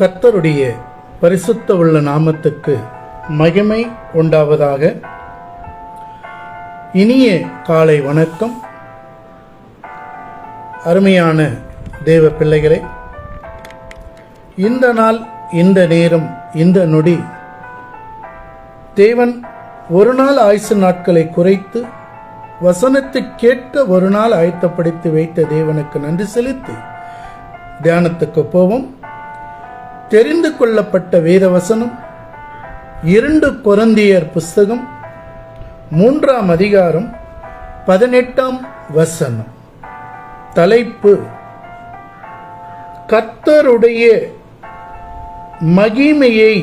கர்த்தருடைய பரிசுத்த உள்ள நாமத்துக்கு மகிமை உண்டாவதாக. இனிய காலை வணக்கம். அருமையான தேவ பிள்ளைகளே, இந்த நாள், இந்த நேரம், இந்த நொடி தேவன் ஒரு நாள் ஆயுசு நாட்களை குறைத்து வசனத்தை கேட்க ஒரு நாள் ஆயத்தப்படுத்தி வைத்த தேவனுக்கு நன்றி செலுத்தி தியானத்துக்கு போவோம். தெரிந்து கொள்ளப்பட்ட வேத வசனம் 2 கொரிந்தியர் புஸ்தகம் 3ஆம் அதிகாரம் 18ஆம் வசனம். தலைப்பு: கர்த்தருடைய மகிமையை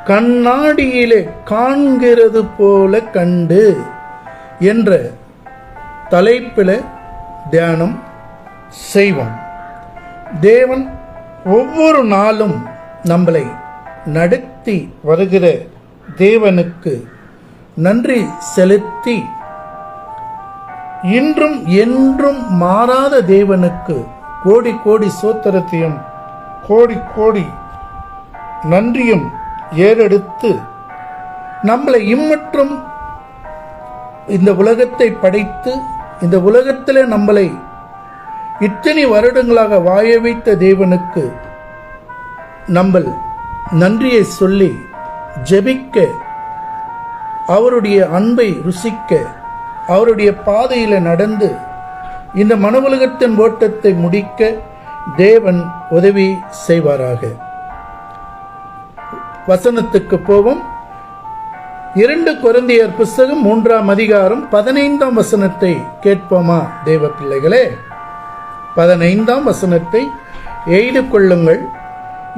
கண்ணாடியிலே காண்கிறது போல கண்டு என்ற தலைப்பில் தியானம் செய்வோம். தேவன் ஒவ்வொரு நாளும் நம்மளை நடத்தி வருகிற தேவனுக்கு நன்றி செலுத்தி, இன்றும் என்றும் மாறாத தேவனுக்கு கோடி கோடி சோத்திரத்தையும் கோடி கோடி நன்றியும் ஏறெடுத்து, நம்மளை இம்மற்றும் இந்த உலகத்தை படைத்து இந்த உலகத்திலே நம்மளை இத்தனை வருடங்களாக வாய வைத்த தேவனுக்கு நம்ம நன்றியை சொல்லி ஜெபிக்க, அவருடைய அன்பை ருசிக்க, அவருடைய பாதையில நடந்து இந்த மன உலகத்தின் ஓட்டத்தை முடிக்க தேவன் உதவி செய்வாராக. வசனத்துக்கு போவோம். 2 கொரிந்தியர் புஸ்தகம் 3ஆம் அதிகாரம் 15ஆம் வசனத்தை கேட்போமா தேவ பிள்ளைகளே? 15ஆம் வசனத்தை எழுதி கொள்ளுங்கள்.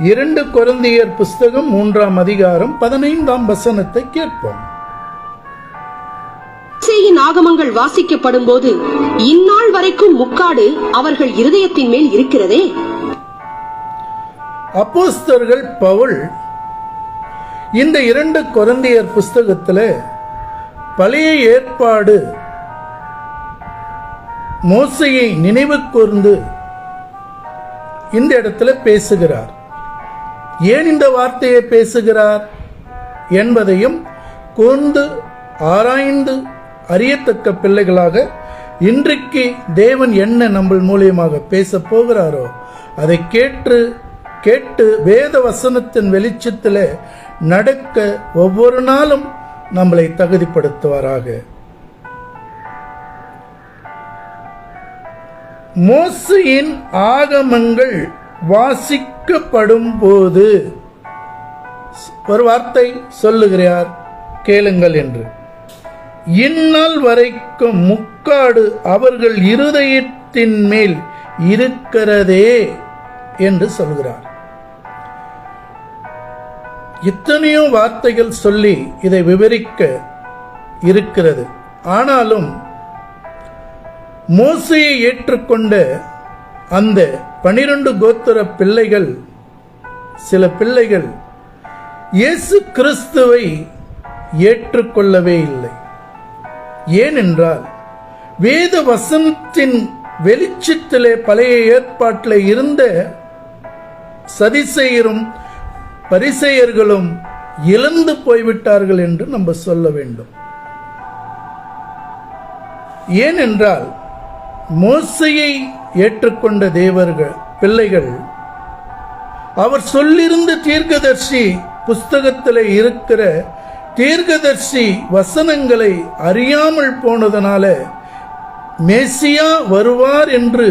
2 கொரிந்தியர் புஸ்தகம் 3ஆம் அதிகாரம் 15ஆம் வசனத்தை கேட்போம். மோசேயின் ஆகமங்கள் வாசிக்கப்படும் போது இந்நாள் வரைக்கும் முக்காடு அவர்கள் இருதயத்தின் மேல் இருக்கிறதே. அப்போஸ்தலர்கள் பவுல் இந்த 2 கொரிந்தியர் புஸ்தகத்தில் பழைய ஏற்பாடு மோசேயை நினைவு கூர்ந்து இந்த இடத்துல பேசுகிறார். ஏன் இந்த வார்த்தையை பேசுகிறார் என்பதையும் கூர்ந்து ஆராய்ந்து அறியத்தக்க பிள்ளைகளாக இன்றைக்கு தேவன் என்ன நம்ம மூலியமாக பேச போகிறாரோ அதை கேட்டு வேத வசனத்தின் வெளிச்சத்தில் நடக்க ஒவ்வொரு நாளும் நம்மளை தகுதிப்படுத்துவாராக. மோசேயின் ஆகமங்கள் வாசிக்கப்படும் போது ஒரு வார்த்தை சொல்லுகிறார், கேளுங்கள் என்று. இந்நாள் வரைக்கும் முக்காடு அவர்கள் இருதயத்தின் மேல் இருக்கிறதே என்று சொல்கிறார். எத்தனையோ வார்த்தைகள் சொல்லி இதை விவரிக்க இருக்கிறது. ஆனாலும் மோசேயை ஏற்றுக்கொண்ட அந்த 12 கோத்திர பிள்ளைகள், சில பிள்ளைகள் இயேசு கிறிஸ்துவை ஏற்றுக்கொள்ளவே இல்லை. ஏனென்றால் வேத வசனத்தின் வெளிச்சத்திலே பழைய ஏற்பாட்டில் இருந்த சதிசெயரும் பரிசேயர்களும் இழந்து போய்விட்டார்கள் என்று நம்ம சொல்ல வேண்டும். ஏனென்றால் மோசேயை ஏற்றுக்கொண்ட தேவர்கள் பிள்ளைகள் அவர் சொல்லிருந்த தீர்க்கதரிசி புஸ்தகத்தில் இருக்கிற தீர்க்கதரிசி வசனங்களை அறியாமல் போனதனால மேசியா வருவார் என்று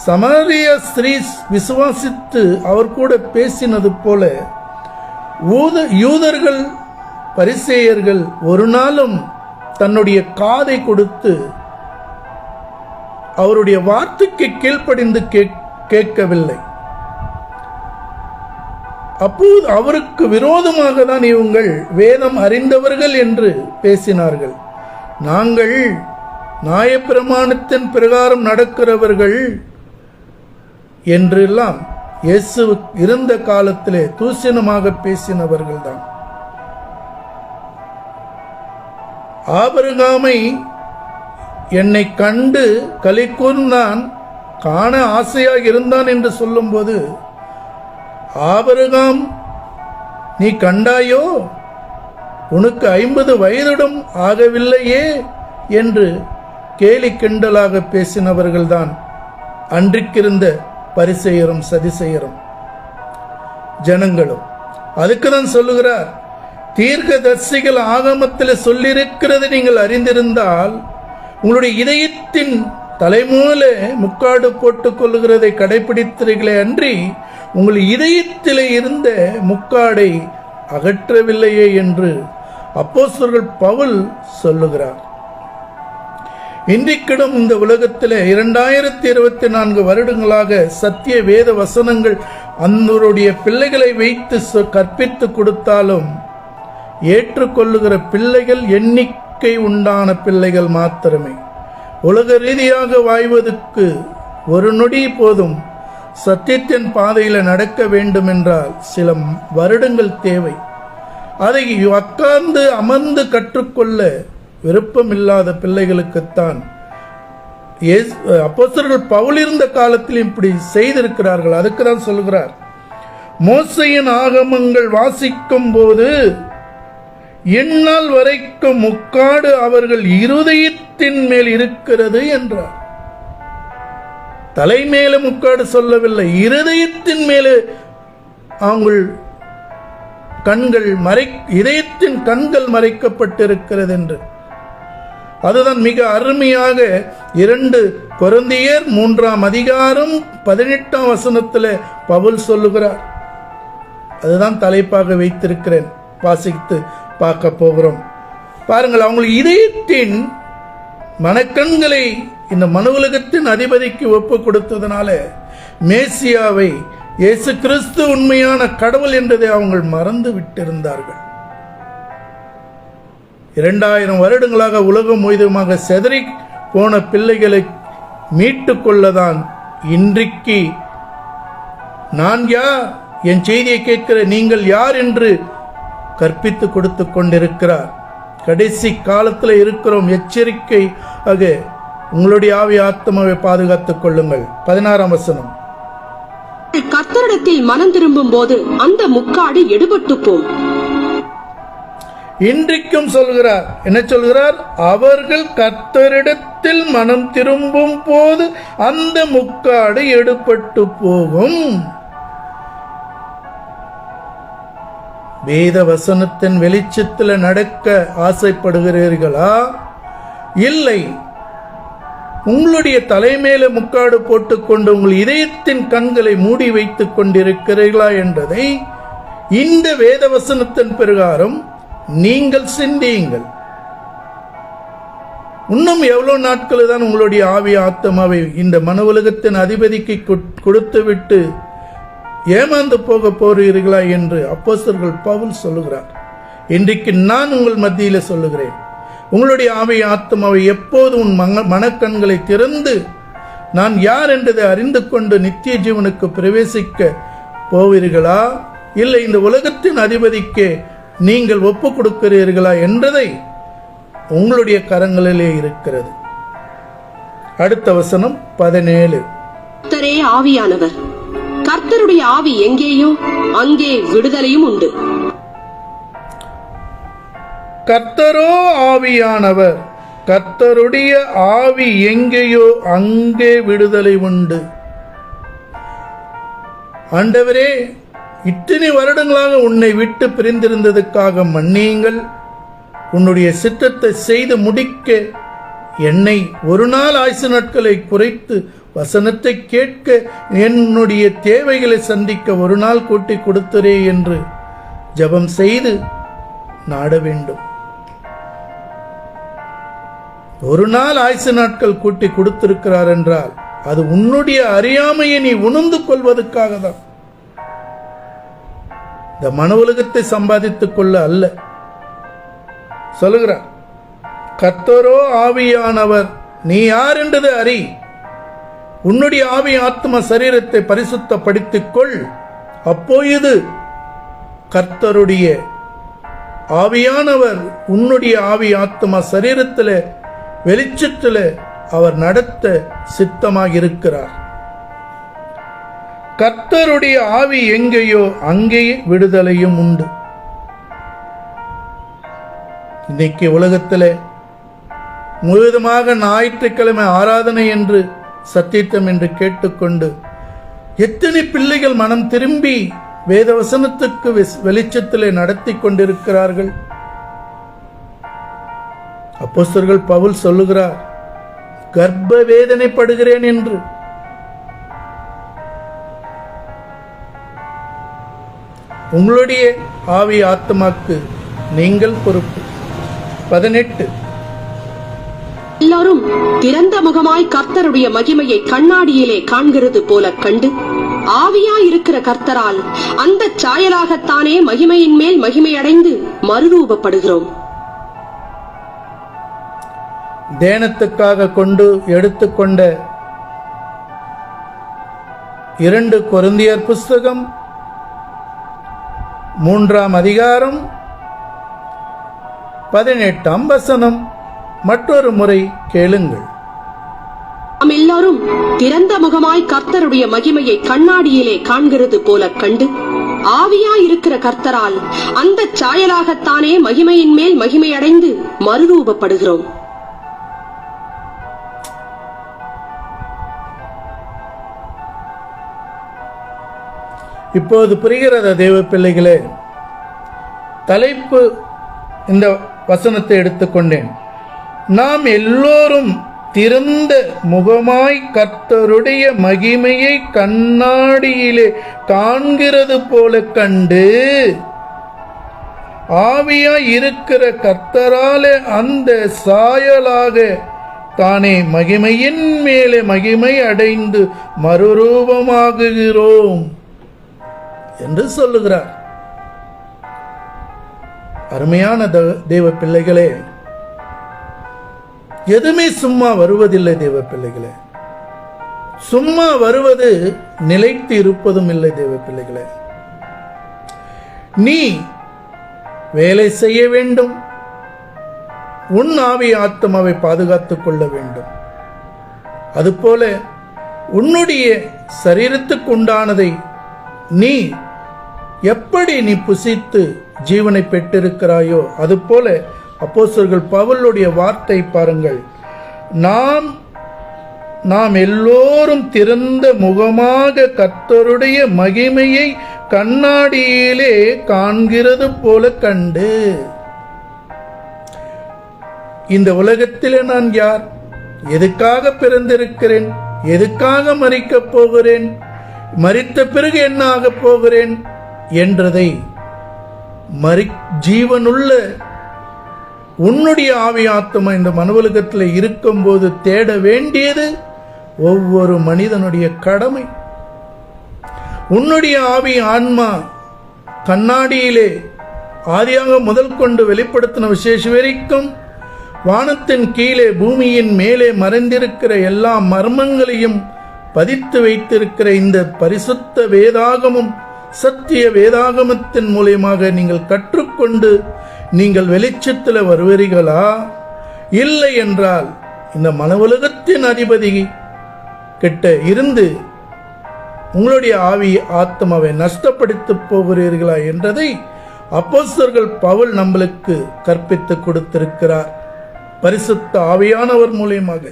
சமாரிய ஸ்திரீ விசுவாசித்து அவர் கூட பேசினது போல யூதர்கள் பரிசேயர்கள் ஒரு நாளும் தன்னுடைய காதை கொடுத்து அவருடைய வார்த்தைக்கு கீழ்ப்படிந்து கேட்கவில்லை. அப்போது அவருக்கு விரோதமாக தான் இவங்கள் வேதம் அறிந்தவர்கள் என்று பேசினார்கள். நாங்கள் நியாயப்பிரமாணத்தின் பிரகாரம் நடக்கிறவர்கள் என்றெல்லாம் இயேசு இருந்த காலத்திலே தூசணமாக பேசினவர்கள் தான். ஆபிரகாமை என்னை கண்டு களி கூர்ந்தான், காண ஆசையாக இருந்தான் என்று சொல்லும்போது ஆபிரகாம் நீ கண்டாயோ, உனக்கு 50 வயதிடம் ஆகவில்லையே என்று கேலி கிண்டலாக பேசினவர்கள்தான் அன்றைக்கிருந்த பரிசேயரும் சதிசேயரும் ஜனங்களும். அதுக்குதான் சொல்லுகிறார், தீர்க்கதரிசிகள் ஆகமத்தில் சொல்லியிருக்கிறது நீங்கள் அறிந்திருந்தால் உங்களுடைய இதயத்தின் தலைமூல முக்காடு போட்டுக் கொள்ளுகிறதை கடைபிடித்தீர்களே அன்றி உங்கள் இதயத்திலே இருந்த முக்காடை அகற்றவில்லையே என்று அப்போஸ்தலர்கள் பவுல் சொல்லுகிறார். இன்றைக்கிடம் இந்த உலகத்தில் 2024 வருடங்களாக சத்திய வேத வசனங்கள் அந்தருடைய பிள்ளைகளை வைத்து கற்பித்து கொடுத்தாலும் ஏற்றுக்கொள்ளுகிற பிள்ளைகள் எண்ணிக்கை உண்டான பிள்ளைகள் மாத்திரமே. உலக ரீதியாக வாய்வதற்கு ஒரு நொடி போதும். சத்தியத்தின் பாதையில் நடக்க வேண்டும் என்றால் சில வருடங்கள் தேவை. அதை உட்கார்ந்து அமர்ந்து கற்றுக்கொள்ள விருப்பமில்லாத பிள்ளைகளுக்குத்தான் அப்போஸ்தலர்கள் பவுல் இருந்த காலத்தில் இப்படி செய்திருக்கிறார்கள். அதுக்கு தான் சொல்கிறார், மோசையின் ஆகமங்கள் வாசிக்கும் போது இந்நாள் வரைக்கும் முக்காடு அவர்கள் இருதயத்தின் மேல் இருக்கிறது என்றார். தலைமேல முக்காடு சொல்லவில்லை, இருதயத்தின் மேலே அவங்கள் கண்கள் இதயத்தின் கண்கள் மறைக்கப்பட்டிருக்கிறது என்று. அதுதான் மிக அருமையாக 2 கொரிந்தியர் 3ஆம் அதிகாரம் 18ஆம் வசனத்தில் பவுல் சொல்லுகிறார். அதுதான் தலைப்பாக வைத்திருக்கிறேன், வாசித்து பார்க்க போகிறோம். பாருங்கள், அவங்க இதயத்தின் மனக்கண்களை இந்த மனு உலகத்தின் அதிபதிக்கு ஒப்பு கொடுத்ததுனால மேசியாவை, இயேசு கிறிஸ்து உண்மையான கடவுள் என்றதை அவங்க மறந்து விட்டிருந்தார்கள். 2000 வருடங்களாக உலகம் முழுவதுமாக செதறி போன பிள்ளைகளை மீட்டு கொள்ளதான் இன்றைக்கு நான் யார், என் செய்தியை கேட்கிற நீங்கள் யார் என்று கற்பித்து கொடுத்து கொண்டிருக்கிறார். கடைசி காலத்தில் இருக்கிறோம். எச்சரிக்கை ஆக உங்களுடைய ஆவி ஆத்மாவை பாதுகாத்துக் கொள்ளுங்கள். 16ஆம் வசனம், கர்த்தரிடத்தில் மனம் திரும்பும் போது அந்த முக்காடு எடுபட்டு போம். இன்றைக்கும் சொல்கிறார், என்ன சொல்கிறார்? அவர்கள் கர்த்தரிடத்தில் மனம் திரும்பும் போது அந்த முக்காடு எடுபட்டு போகும். வேத வசனத்தின் வெளிச்சத்தில் நடக்க ஆசைப்படுகிறீர்களா? இல்லை, உங்களுடைய தலைமையில முக்காடு போட்டுக்கொண்டு உங்கள் இதயத்தின் கண்களை மூடி வைத்துக் கொண்டிருக்கிறீர்களா என்றதை இந்த வேத வசனத்தின் பிரகாரம் நீங்கள் சிந்தியுங்கள். இன்னும் எவ்வளவு நாட்கள் தான் உங்களுடைய ஆவி ஆத்மாவை இந்த மன உலகத்தின் அதிபதிக்கு கொடுத்துவிட்டு ஏமாந்து போக போறீர்களா என்று அப்போஸ்தலர்கள் பவுல் சொல்லுகிறார். இன்றைக்கு நான் உங்கள் மத்தியில் சொல்லுகிறேன், உங்களுடைய ஆவி ஆத்மாவை எப்போது உன் மனக்கண்களை திறந்து நான் யார் என்றதை அறிந்து கொண்டு நித்திய ஜீவனுக்கு பிரவேசிக்க போவீர்களா, இல்லை இந்த உலகத்தின் அதிபதிக்கு நீங்கள் ஒப்பு கொடுக்கிறீர்களா என்றதை உங்களுடைய கரங்களிலே இருக்கிறது. அடுத்த வசனம் 17, கர்த்தரே ஆவியானவர், கர்த்தருடைய ஆவி எங்கேயோ அங்கே விடுதலையும் உண்டு. கர்த்தரோ ஆவியானவர், கர்த்தருடைய ஆவி எங்கேயோ அங்கே விடுதலை உண்டு. ஆண்டவரே, இத்தனை வருடங்களாக உன்னை விட்டு பிரிந்திருந்ததுக்காக மன்னியுங்கள். உன்னுடைய சித்தத்தை செய்து முடிக்க என்னை ஒரு நாள் ஆயுசு நாட்களை குறைத்து வசனத்தை கேட்க என்னுடைய தேவைகளை சந்திக்க ஒரு நாள் கூட்டி கொடுத்தரே என்று ஜெபம் செய்து நாட வேண்டும். ஒரு நாள் ஆயுசு நாட்கள் கூட்டி கொடுத்திருக்கிறார் என்றால் அது உன்னுடைய அறியாமையை நீ உணர்ந்து கொள்வதற்காக தான். இந்த மன உலகத்தை சம்பாதித்துக் கொள்ள அல்ல. சொல்லுகிறார், கர்த்தரோ ஆவியானவர், நீ யார் என்றது அறி. உன்னுடைய ஆவி ஆத்ம சரீரத்தை பரிசுத்தப்படுத்திக் கொள். அப்போது கர்த்தருடைய ஆவியானவர் உன்னுடைய ஆவி ஆத்ம சரீரத்தில் வெளிச்சத்தில் அவர் நடத்த சித்தமாக இருக்கிறார். கர்த்தருடைய ஆவி எங்கேயோ அங்கேயே விடுதலையும் உண்டு. இன்னைக்கு உலகத்தில் முழுவதுமாக ஞாயிற்றுக்கிழமை ஆராதனை என்று சத்தியத்தம் என்று கேட்டுக்கொண்டு எத்தனை பிள்ளைகள் மனம் திரும்பி வேத வசனத்துக்கு வெளிச்சத்திலே நடத்தி கொண்டிருக்கிறார்கள். அப்போஸ்தலர்கள் பவுல் சொல்லுகிறார், கர்ப்ப வேதனைப்படுகிறேன் என்று. உங்களுடைய ஆவி ஆத்மாக்கு நீங்கள் பொறுப்பு. 18 எல்லாரும் திறந்த முகமாய் கர்த்தருடைய மகிமையை கண்ணாடியிலே காண்கிறது போல கண்டு ஆவியாயிருக்கிற கர்த்தரால் அந்த சாயலாகத்தானே மகிமையின் மேல் மகிமையடைந்து மறுரூபப்படுகிறோம். தியானத்துக்காக கொண்டு எடுத்துக்கொண்ட 2 கொரிந்தியர் புஸ்தகம் 3ஆம் அதிகாரம் 18ஆம் வசனம் மற்றொரு முறை கேளுங்கள். நாம் எல்லாரும் திறந்த முகமாய் கர்த்தருடைய மகிமையை கண்ணாடியிலே காண்கிறது போல கண்டு ஆவியாயிருக்கிற கர்த்தரால் அந்த சாயலாகத்தானே மகிமையின் மேல் மகிமையடைந்து மறுரூபப்படுகிறோம். இப்போது புரிகிறதா தேவ பிள்ளைகளே? தலைப்பு இந்த வசனத்தை எடுத்துக்கொண்டேன். நாம் எல்லோரும் திறந்த முகமாய் கர்த்தருடைய மகிமையை கண்ணாடியிலே காண்கிறது போல கண்டு ஆவியாய் இருக்கிற கர்த்தராலே அந்த சாயலாக தானே மகிமையின் மேலே மகிமை அடைந்து மறுரூபமாகுகிறோம் என்று சொல்லுகிறார். அருமையான தேவ பிள்ளைகளே, எதுவுமே சும்மா வருவதில்லை தேவ பிள்ளைகளே. சும்மா வருவது நிலைத்து இருப்பதும் இல்லை தேவ பிள்ளைகளே. நீ வேலை செய்ய வேண்டும், உன் ஆவி ஆத்மாவை பாதுகாத்துக் கொள்ள வேண்டும். அதுபோல உன்னுடைய சரீரத்துக்கு உண்டானதை நீ எப்படி நீ புசித்து ஜீவனை பெற்றிருக்கிறாயோ அதுபோல அப்போஸ்தலர்கள் பவுலுடைய வார்த்தை பாருங்கள். நாம் எல்லோரும் திறந்த முகமாக கர்த்தருடைய மகிமையை கண்ணாடியிலே காண்கிறது போல கண்டு. இந்த உலகத்திலே நான் யார், எதுக்காக பிறந்திருக்கிறேன், எதுக்காக மரிக்கப் போகிறேன், மரித்த பிறகு என்ன ஆகப் போகிறேன் என்றதை ஜீவனுள்ள உன்னுடைய ஆவி ஆத்மா இந்த மனுவுலகத்தில் இருக்கும்போது தேட வேண்டியது ஒவ்வொரு மனிதனுடைய கடமை. உன்னுடைய ஆவி ஆன்மா கண்ணாடியிலே ஆதியாக முதல் கொண்டு வெளிப்படுத்தின விசேஷ வரைக்கும் வானத்தின் கீழே பூமியின் மேலே மறைந்திருக்கிற எல்லா மர்மங்களையும் பதித்து வைத்திருக்கிற இந்த பரிசுத்த வேதாகமும் சத்திய வேதாகமத்தின் மூலமாக நீங்கள் கற்றுக்கொண்டு நீங்கள் வெளிச்சத்தில் வருவீர்களா? இல்லை என்றால் இந்த மனவுலகத்தின் அதிபதி கிட்ட இருந்து உங்களுடைய ஆவி ஆத்மாவை நஷ்டப்படுத்தி போகிறீர்களா என்றதை அப்போஸ்தலர்கள் பவுல் நம்மளுக்கு கற்பித்து கொடுத்திருக்கிறார் பரிசுத்த ஆவியானவர் மூலியமாக.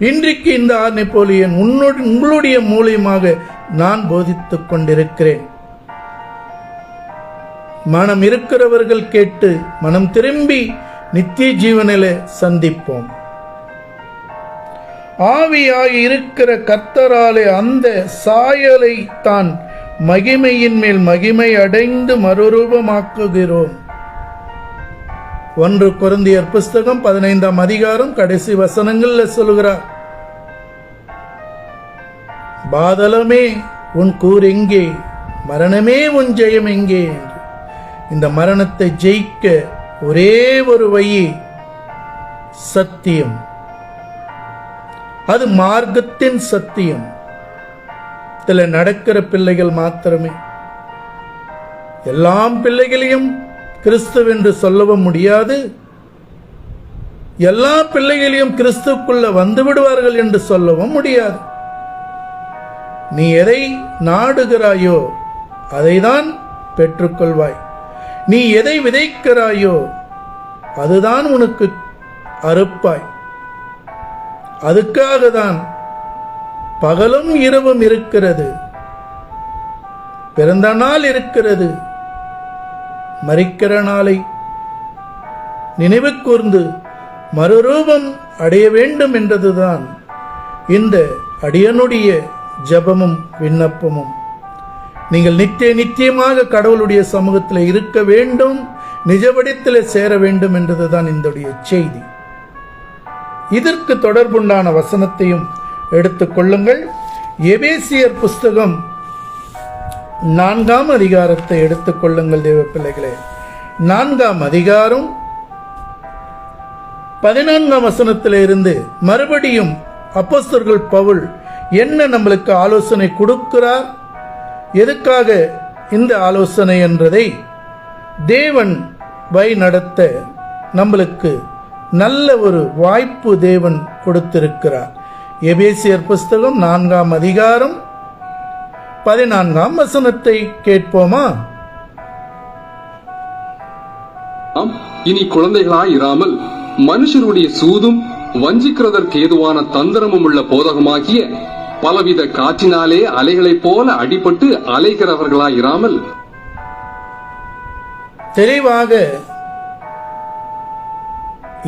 இன்றைக்கு இந்த நெப்போலியன் உங்களுடைய மூலியமாக நான் போதித்துக் கொண்டிருக்கிறேன். மனம் இருக்கிறவர்கள் கேட்டு மனம் திரும்பி நித்திய ஜீவனிலே சந்திப்போம். ஆவியாய் இருக்கிற கர்த்தராலே அந்த சாயலை தான் மகிமையின் மேல் மகிமை அடைந்து மறுரூபமாக்குகிறோம். 1 கொரிந்தியர் புஸ்தகம் 15ஆம் அதிகாரம் கடைசி வசனங்கள்ல சொல்லுகிறார், பாதலமே உன் கூர் எங்கே, மரணமே உன் ஜெயம் எங்கே என்று. இந்த மரணத்தை ஜெயிக்க ஒரே ஒரு வழி சத்தியம். அது மார்க்கத்தின் சத்தியம். இதுல நடக்கிற பிள்ளைகள் மாத்திரமே. எல்லா பிள்ளைகளையும் கிறிஸ்துவென்று சொல்லவும் முடியாது. எல்லா பிள்ளைகளையும் கிறிஸ்துக்குள்ள வந்து விடுவார்கள் என்று சொல்லவும் முடியாது. நீ எதை நாடுகிறாயோ அதைதான் பெற்றுக்கொள்வாய். நீ எதை விதைக்கிறாயோ அதுதான் உனக்கு அறுப்பாய். அதுக்காக தான் பகலும் இரவும் இருக்கிறது, பிறந்த நாள் இருக்கிறது, மரிக்கிற நாளை நினைவு கூர்ந்து மறுரூபம் அடைய வேண்டும் என்றதுதான் இந்த அடியனுடைய ஜெபமும் விண்ணப்பமும். நீங்கள் நித்தியமாக கடவுளுடைய சமூகத்தில் இருக்க வேண்டும், நிஜவடித்தில் சேர வேண்டும் என்றதுதான் இந்த செய்தி. இதற்கு தொடர்புண்டான வசனத்தையும் எடுத்துக் கொள்ளுங்கள். எபேசியர் புஸ்தகம் 4ஆம் அதிகாரத்தை எடுத்துக் கொள்ளுங்கள் தேவ பிள்ளைகளே. 4ஆம் அதிகாரம் 14ஆம் வசனத்திலிருந்து மறுபடியும் அப்போஸ்தலர்கள் பவுல் என்ன நம்மளுக்கு ஆலோசனை கொடுக்கிறார், எதுக்காக இந்த ஆலோசனை என்றதை தேவன் வழி நடத்த நம்மளுக்கு நல்ல ஒரு வாய்ப்பு தேவன் கொடுத்திருக்கிறார். எபேசியர் புஸ்தகம் 4ஆம் அதிகாரம் 14ஆம் வசனத்தை கேட்போமா? இனி குழந்தைகளாய் இராமல் மனுஷருடைய சூதும் வஞ்சிக்கிறதற்கு ஏதுவான தந்திரமும் உள்ள போதகமாகிய பலவித காற்றினாலே அலைகளைப் போல அடிபட்டு அலைகிறவர்களாய் இராமல் தெளிவாக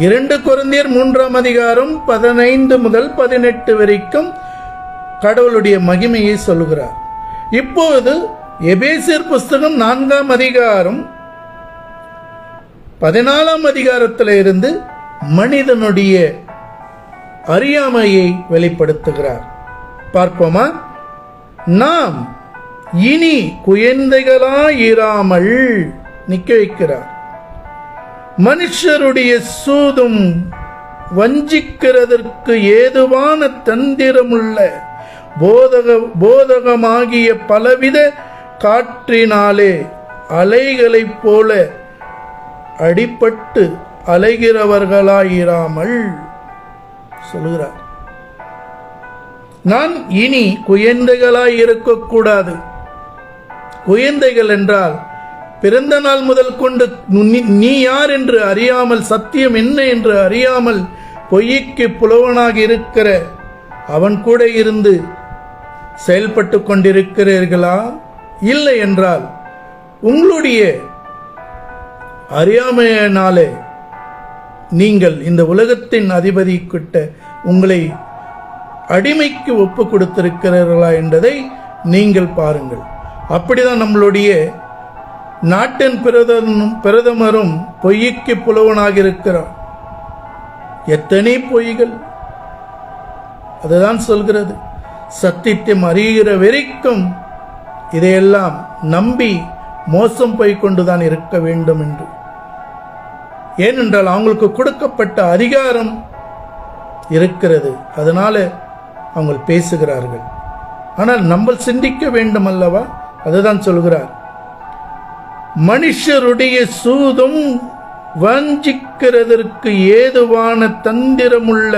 2 கொரிந்தியர் 3ஆம் அதிகாரம் 15 முதல் 18 வரைக்கும் கடவுளுடைய மகிமையை சொல்லுகிறார். இப்போது எபேசியர் புஸ்தகம் 4ஆம் அதிகாரம் 14ஆம் அதிகாரத்தில் இருந்து மனிதனுடைய அறியாமையை வெளிப்படுத்துகிறார். பார்ப்போமா? நாம் இனி குழந்தைகளாயிராமல் நிக்க வைக்கிறார். மனுஷருடைய சூதும் வஞ்சிக்கிறதற்கு ஏதுவான தந்திரமுள்ள போதகமாகிய பலவித காற்றினாலே அலைகளைப் போல அடிபட்டு அலைகிறவர்களாயிராமல் சொல்கிறார். நான் இனி குழந்தைகளாய் இருக்கக்கூடாது. குழந்தைகள் என்றால் பிறந்த நாள் முதல் கொண்டு நீ யார் என்று அறியாமல், சத்தியம் என்ன என்று அறியாமல் பொய்க்கு புலவனாக இருக்கிற அவன் கூட இருந்து செயல்பட்டு கொண்டிருக்கிறீர்களா? இல்லை என்றால் உங்களுடைய அறியாமையினாலே நீங்கள் இந்த உலகத்தின் அதிபதி கிட்ட உங்களை அடிமைக்கு ஒப்பு கொடுத்திருக்கிறீர்களா என்பதை நீங்கள் பாருங்கள். அப்படிதான் நம்மளுடைய நாட்டின் பிரதமரும் பொய்க்கு புலவனாக இருக்கிறார். எத்தனை பொய்கள்! அதுதான் சொல்கிறது, சத்தியத்தை அறிகிற வரைக்கும் இதையெல்லாம் நம்பி மோசம் போய் கொண்டுதான் இருக்க வேண்டும் என்று. ஏனென்றால் அவங்களுக்கு கொடுக்கப்பட்ட அதிகாரம் இருக்கிறது, அதனால அவங்க பேசுகிறார்கள். ஆனால் நம்ம சிந்திக்க வேண்டும் அல்லவா? அதுதான் சொல்கிறார், மனுஷருடைய சூதும் வஞ்சிக்கிறதற்கு ஏதுவான தந்திரமுள்ள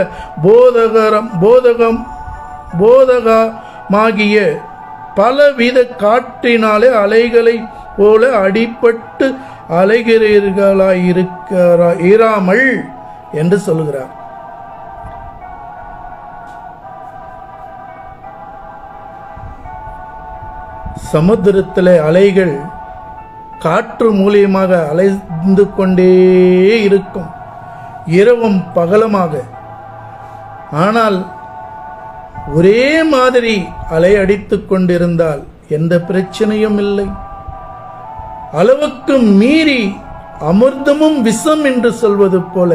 போதகமாகிய பலவித காற்றினாலே அலைகளை போல அடிபட்டு அலைகிறீர்களாயிராமல் என்று சொல்கிறார். சமுத்திரத்திலே அலைகள் காற்று மூலியமாக அலைந்து கொண்டே இருக்கும், இரவும் பகலுமாக. ஆனால் ஒரே மாதிரி அலை அடித்துக் கொண்டிருந்தால் எந்த பிரச்சனையும் இல்லை. அளவுக்கு மீறி அமிர்தமும் விஷம் என்று சொல்வது போல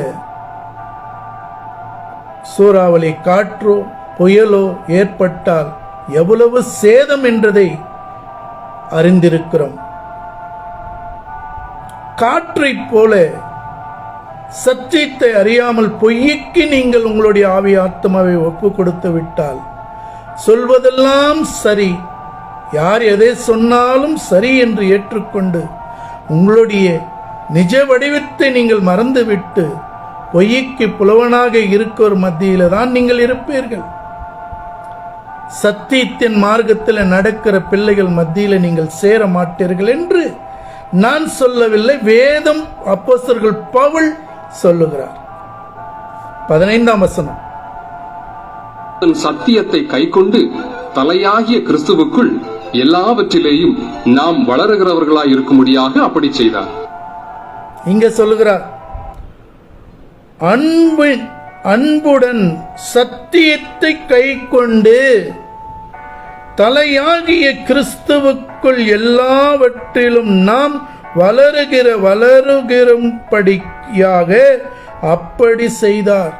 சூறாவளி காற்றோ புயலோ ஏற்பட்டால் எவ்வளவு சேதம் என்றதை அறிந்திருக்கிறோம். காற்றை போல சத்தியத்தை அறியாமல் பொய்க்கு நீங்கள் உங்களுடைய ஆவி ஆத்மாவை ஒப்பு கொடுத்து விட்டால் சொல்வதெல்லாம் சரி, யார் எதை சொன்னாலும் சரி என்று ஏற்றுக்கொண்டு உங்களுடைய நிஜ வடிவத்தை நீங்கள் மறந்துவிட்டு பொய்க்கு புலவனாக இருக்கிற மத்தியில தான் நீங்கள் இருப்பீர்கள். சத்தியத்தின் மார்க்கத்தில் நடக்கிற பிள்ளைகள் மத்தியில் நீங்கள் சேர மாட்டீர்கள் என்று நான் சொல்லவில்லை, வேதம் அப்போஸ்தலர்கள் பவுல் சொல்லுகிறார். 15ஆம் வசனம். சத்தியத்தை கைக்கொண்டு தலையாகிய கிறிஸ்துவுக்குள் எல்லாவற்றிலேயும் நாம் வளருகிறவர்களாய் இருக்கும்படியாக அப்படி செய்தார். இங்க சொல்லுகிறார், அன்புடன் சத்தியத்தை கைக்கொண்டு தலையாகிய கிறிஸ்துவுக்குள் எல்லாவற்றிலும் நாம் வளருகிறபடியாக அப்படி செய்தார்.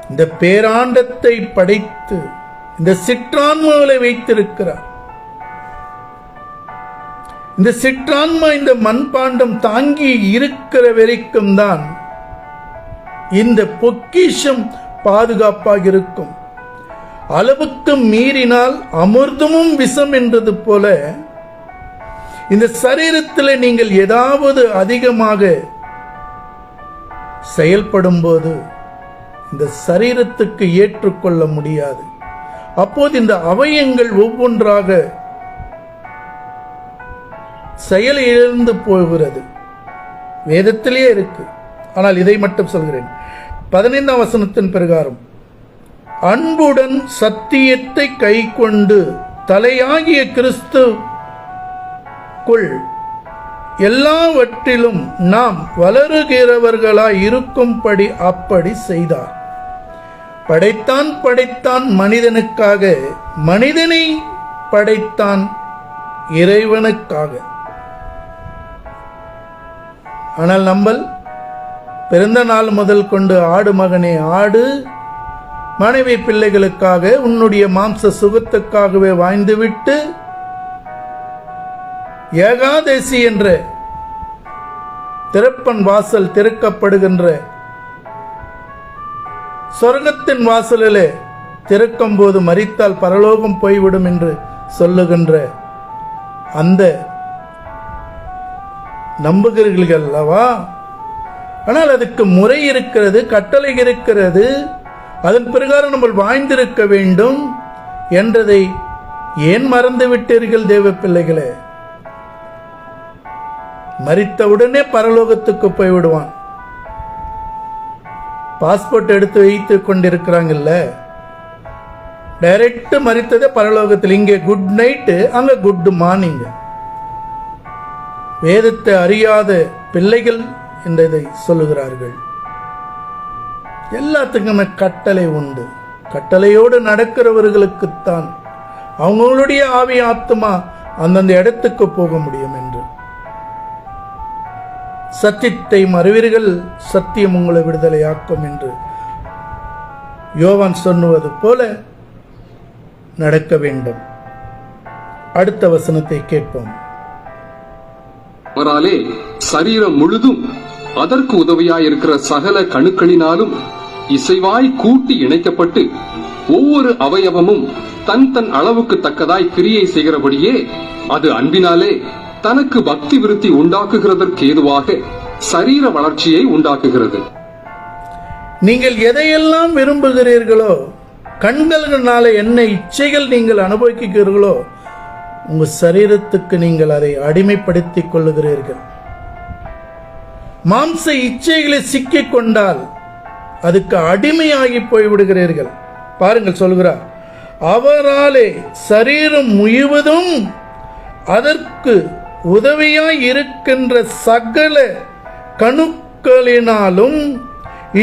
இந்த பேராண்டத்தை படைத்து இந்த சிற்றான்மாவை வைத்திருக்கிறார். இந்த சிற்றான்மா இந்த மண்பாண்டம் தாங்கி இருக்கிற வரைக்கும் தான் இந்த பொக்கிஷம் பாதுகாப்பாக இருக்கும். அளவுக்கு மீறினால் அமிர்தமும் விஷம் என்றது போல இந்த சரீரத்தில் நீங்கள் ஏதாவது அதிகமாக செயல்படும் போது இந்த சரீரத்துக்கு ஏற்றுக்கொள்ள முடியாது. அப்போது இந்த அவயங்கள் ஒவ்வொன்றாக செயல் இழந்து போகிறது. வேதத்திலேயே இருக்கு. ஆனால் இதை மட்டும் சொல்கிறேன். 15ஆம் வசனத்தின் பிரகாரம், அன்புடன் சத்தியத்தை கைக்கொண்டு தலையாகிய கிறிஸ்துவுக்குள் எல்லாவற்றிலும் நாம் வளருகிறவர்களாய் இருக்கும்படி அப்படி செய்தார். படைத்தான் மனிதனுக்காக, மனிதனை படைத்தான் இறைவனுக்காக. ஆனால் நம்பல் பிறந்த நாள் முதல் கொண்டு ஆடு மகனே ஆடு, மனைவி பிள்ளைகளுக்காக உன்னுடைய மாம்ச சுகத்துக்காகவே வாழ்ந்துவிட்டு ஏகாதசி என்ற திறப்பன் வாசல் திறக்கப்படுகின்ற சொர்க்கத்தின் வாசலிலே திறக்கும் போது மரித்தால் பரலோகம் போய்விடும் என்று சொல்லுகின்ற அந்த நம்புகிறீர்கள் அல்லவா? ஆனால் அதுக்கு முறை இருக்கிறது, கட்டளை இருக்கிறது, அதன் பிரகாரம் நம்ம வாழ்ந்திருக்க வேண்டும் என்றதை ஏன் மறந்து விட்டீர்கள் தேவ பிள்ளைகளே? மரித்தவுடனே பரலோகத்துக்கு போய்விடுவான். பாஸ்போர்ட் எடுத்து வைத்துக் கொண்டிருக்கிறாங்கல்ல, டைரக்ட் மரித்ததே பரலோகத்தில். இங்கே குட் நைட்டு, அங்க குட் மார்னிங். வேதத்தை அறியாத பிள்ளைகள் என்றதை சொல்லுகிறார்கள். எல்லாத்துக்குமே கட்டளை உண்டு. கட்டளையோடு நடக்கிறவர்களுக்குத்தான் அவங்களுடைய ஆவி ஆத்மா அந்தந்த இடத்துக்கு போக முடியும் என்று. சத்தியத்தை அறிவீர்கள், சத்தியம் உங்களை விடுதலையாக்கும் என்று யோவான் சொன்னுவது போல நடக்க வேண்டும். அடுத்த வசனத்தை கேட்போம். அவராலே சரீரம் முழுதும் அதற்கு உதவியாயிருக்கிற சகல கணுக்களினாலும் இசைவாய் கூட்டி இணைக்கப்பட்டு ஒவ்வொரு அவயவமும் தன் தன் அளவுக்கு தக்கதாய் கிரியை செய்கிறபடியே அது அன்பினாலே தனக்கு பக்தி விருத்தி உண்டாக்குகிறதற்கு ஏதுவாக சரீர வளர்ச்சியை உண்டாக்குகிறது. நீங்கள் எதையெல்லாம் விரும்புகிறீர்களோ, கண்களினால என்ன இச்சைகள் நீங்கள் அனுபவிக்கிறீர்களோ, உங்க சரீரத்துக்கு நீங்கள் அதை அடிமைப்படுத்திக் கொள்ளுகிறீர்கள். மாம்ச இச்சைகளை சிக்கிக் கொண்டால் அதுக்கு அடிமையாகி போய்விடுகிறீர்கள். பாருங்கள், சொல்கிறார், அவராலே சரீரம் முழுவதும் அதற்கு உதவியாய் இருக்கின்ற சகல கணுக்களினாலும்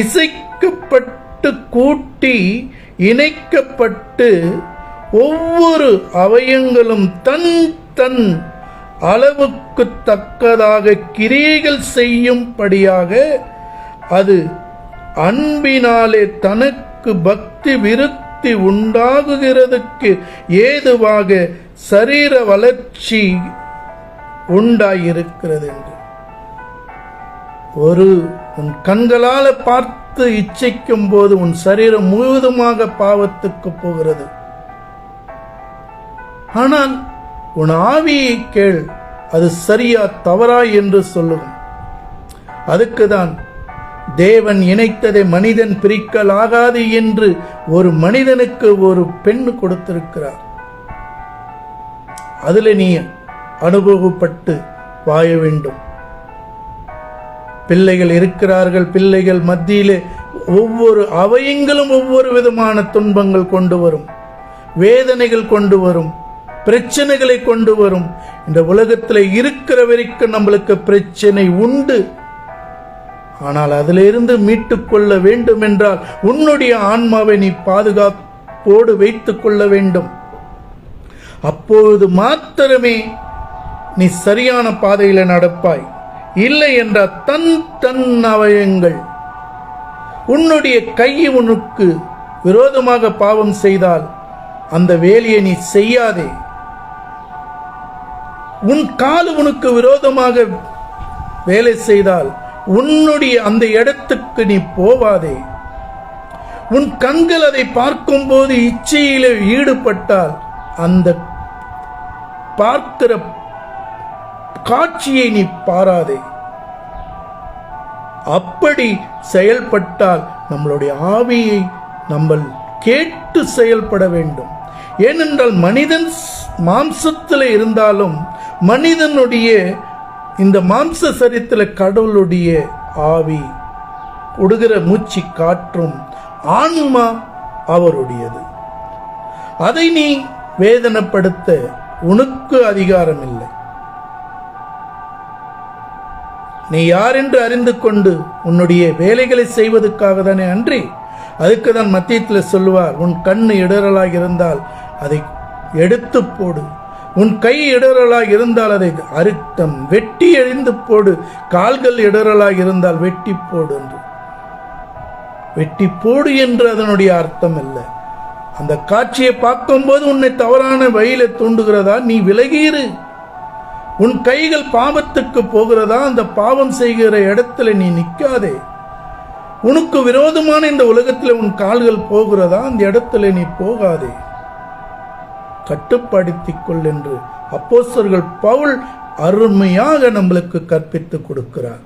இசைக்கப்பட்டு கூட்டி இணைக்கப்பட்டு ஒவ்வொரு அவயங்களும் தன் தன் அளவுக்கு தக்கதாக கிரியைகள் செய்யும்படியாக அது அன்பினாலே தனக்கு பக்தி விருத்தி உண்டாகுகிறதுக்கு ஏதுவாக சரீர வளர்ச்சி உண்டாயிருக்கிறது என்று. உன் கண்களால் பார்த்து இச்சைக்கும் போது உன் சரீரம் முழுவதுமாக பாவத்துக்கு போகிறது. ஆனால் உன் ஆவியை கேள், அது சரியா தவறா என்று சொல்லும். அதுக்குதான் தேவன் இணைத்ததை மனிதன் பிரிக்கலாகாது என்று ஒரு மனிதனுக்கு ஒரு பெண் கொடுத்திருக்கிறார். அதுல நீ அனுபவப்பட்டு வாழ வேண்டும். பிள்ளைகள் இருக்கிறார்கள், பிள்ளைகள் மத்தியிலே ஒவ்வொரு அவயங்களும் ஒவ்வொரு விதமான துன்பங்கள் கொண்டு வரும், வேதனைகள் கொண்டு வரும், பிரச்சனைகளை கொண்டு வரும். இந்த உலகத்தில் இருக்கிற வரைக்கும் நம்மளுக்கு பிரச்சனை உண்டு. ஆனால் அதிலிருந்து மீட்டுக் கொள்ள வேண்டும் என்றால் உன்னுடைய ஆன்மாவை நீ பாதுகாப்போடு வைத்துக் கொள்ள வேண்டும். அப்பொழுது மாத்திரமே நீ சரியான பாதையில நடப்பாய். இல்லை என்றால் தன் அவயங்கள், உன்னுடைய கை உனக்கு விரோதமாக பாவம் செய்தால் அந்த வேலையை நீ செய்யாதே. உன் கால் உனக்கு விரோதமாக வேலை செய்தால் உன்னுடைய அந்த இடத்துக்கு நீ போவாதே. உன் கண்கள் அதை பார்க்கும் போது இச்சையிலே ஈடுபட்டால் அந்த பார்க்கிற காட்சியை நீ பாராதே. அப்படி செயல்பட்டால் நம்மளுடைய ஆவியை நம்ம கேட்டு செயல்பட வேண்டும். ஏனென்றால் மனிதன் மாம்சத்தில் இருந்தாலும் மனிதனுடைய இந்த மாம்ச சரீரத்தில் கடவுளுடைய ஆவி கொடுக்கிற மூச்சு காற்றும் ஆன்மா அவருடையது. அதை நீ வேதனைப்படுத்த உனக்கு அதிகாரம் இல்லை. நீ யார் என்று அறிந்து கொண்டு உன்னுடைய வேலைகளை செய்வதற்காக தானே அன்றி. அதுக்கு தான் மத்தியத்தில் சொல்லுவார், உன் கண்ணு இடறலாக இருந்தால் அதை எடுத்து போடு, உன் கை இடறலாக இருந்தால் அதை அறுத்தம் வெட்டி எறிந்து போடு, கால்கள் இடறலாக இருந்தால் வெட்டி போடு என்று. வெட்டி போடு என்று அதனுடைய அர்த்தம் இல்லை. அந்த காட்சியை பார்க்கும்போது உன்னை தவறான வழியில தூண்டுகிறதா, நீ விலகியிரு. உன் கைகள் பாவத்துக்கு போகிறதா, அந்த பாவம் செய்கிற இடத்துல நீ நிற்காதே. உனக்கு விரோதமான இந்த உலகத்தில் உன் கால்கள் போகிறதா, அந்த இடத்துல நீ போகாதே. கட்டுப்படுத்திக் கொள் என்று அப்போஸ்தலர்கள் பவுல் அருமையாக நம்மளுக்கு கற்பித்து கொடுக்கிறார்.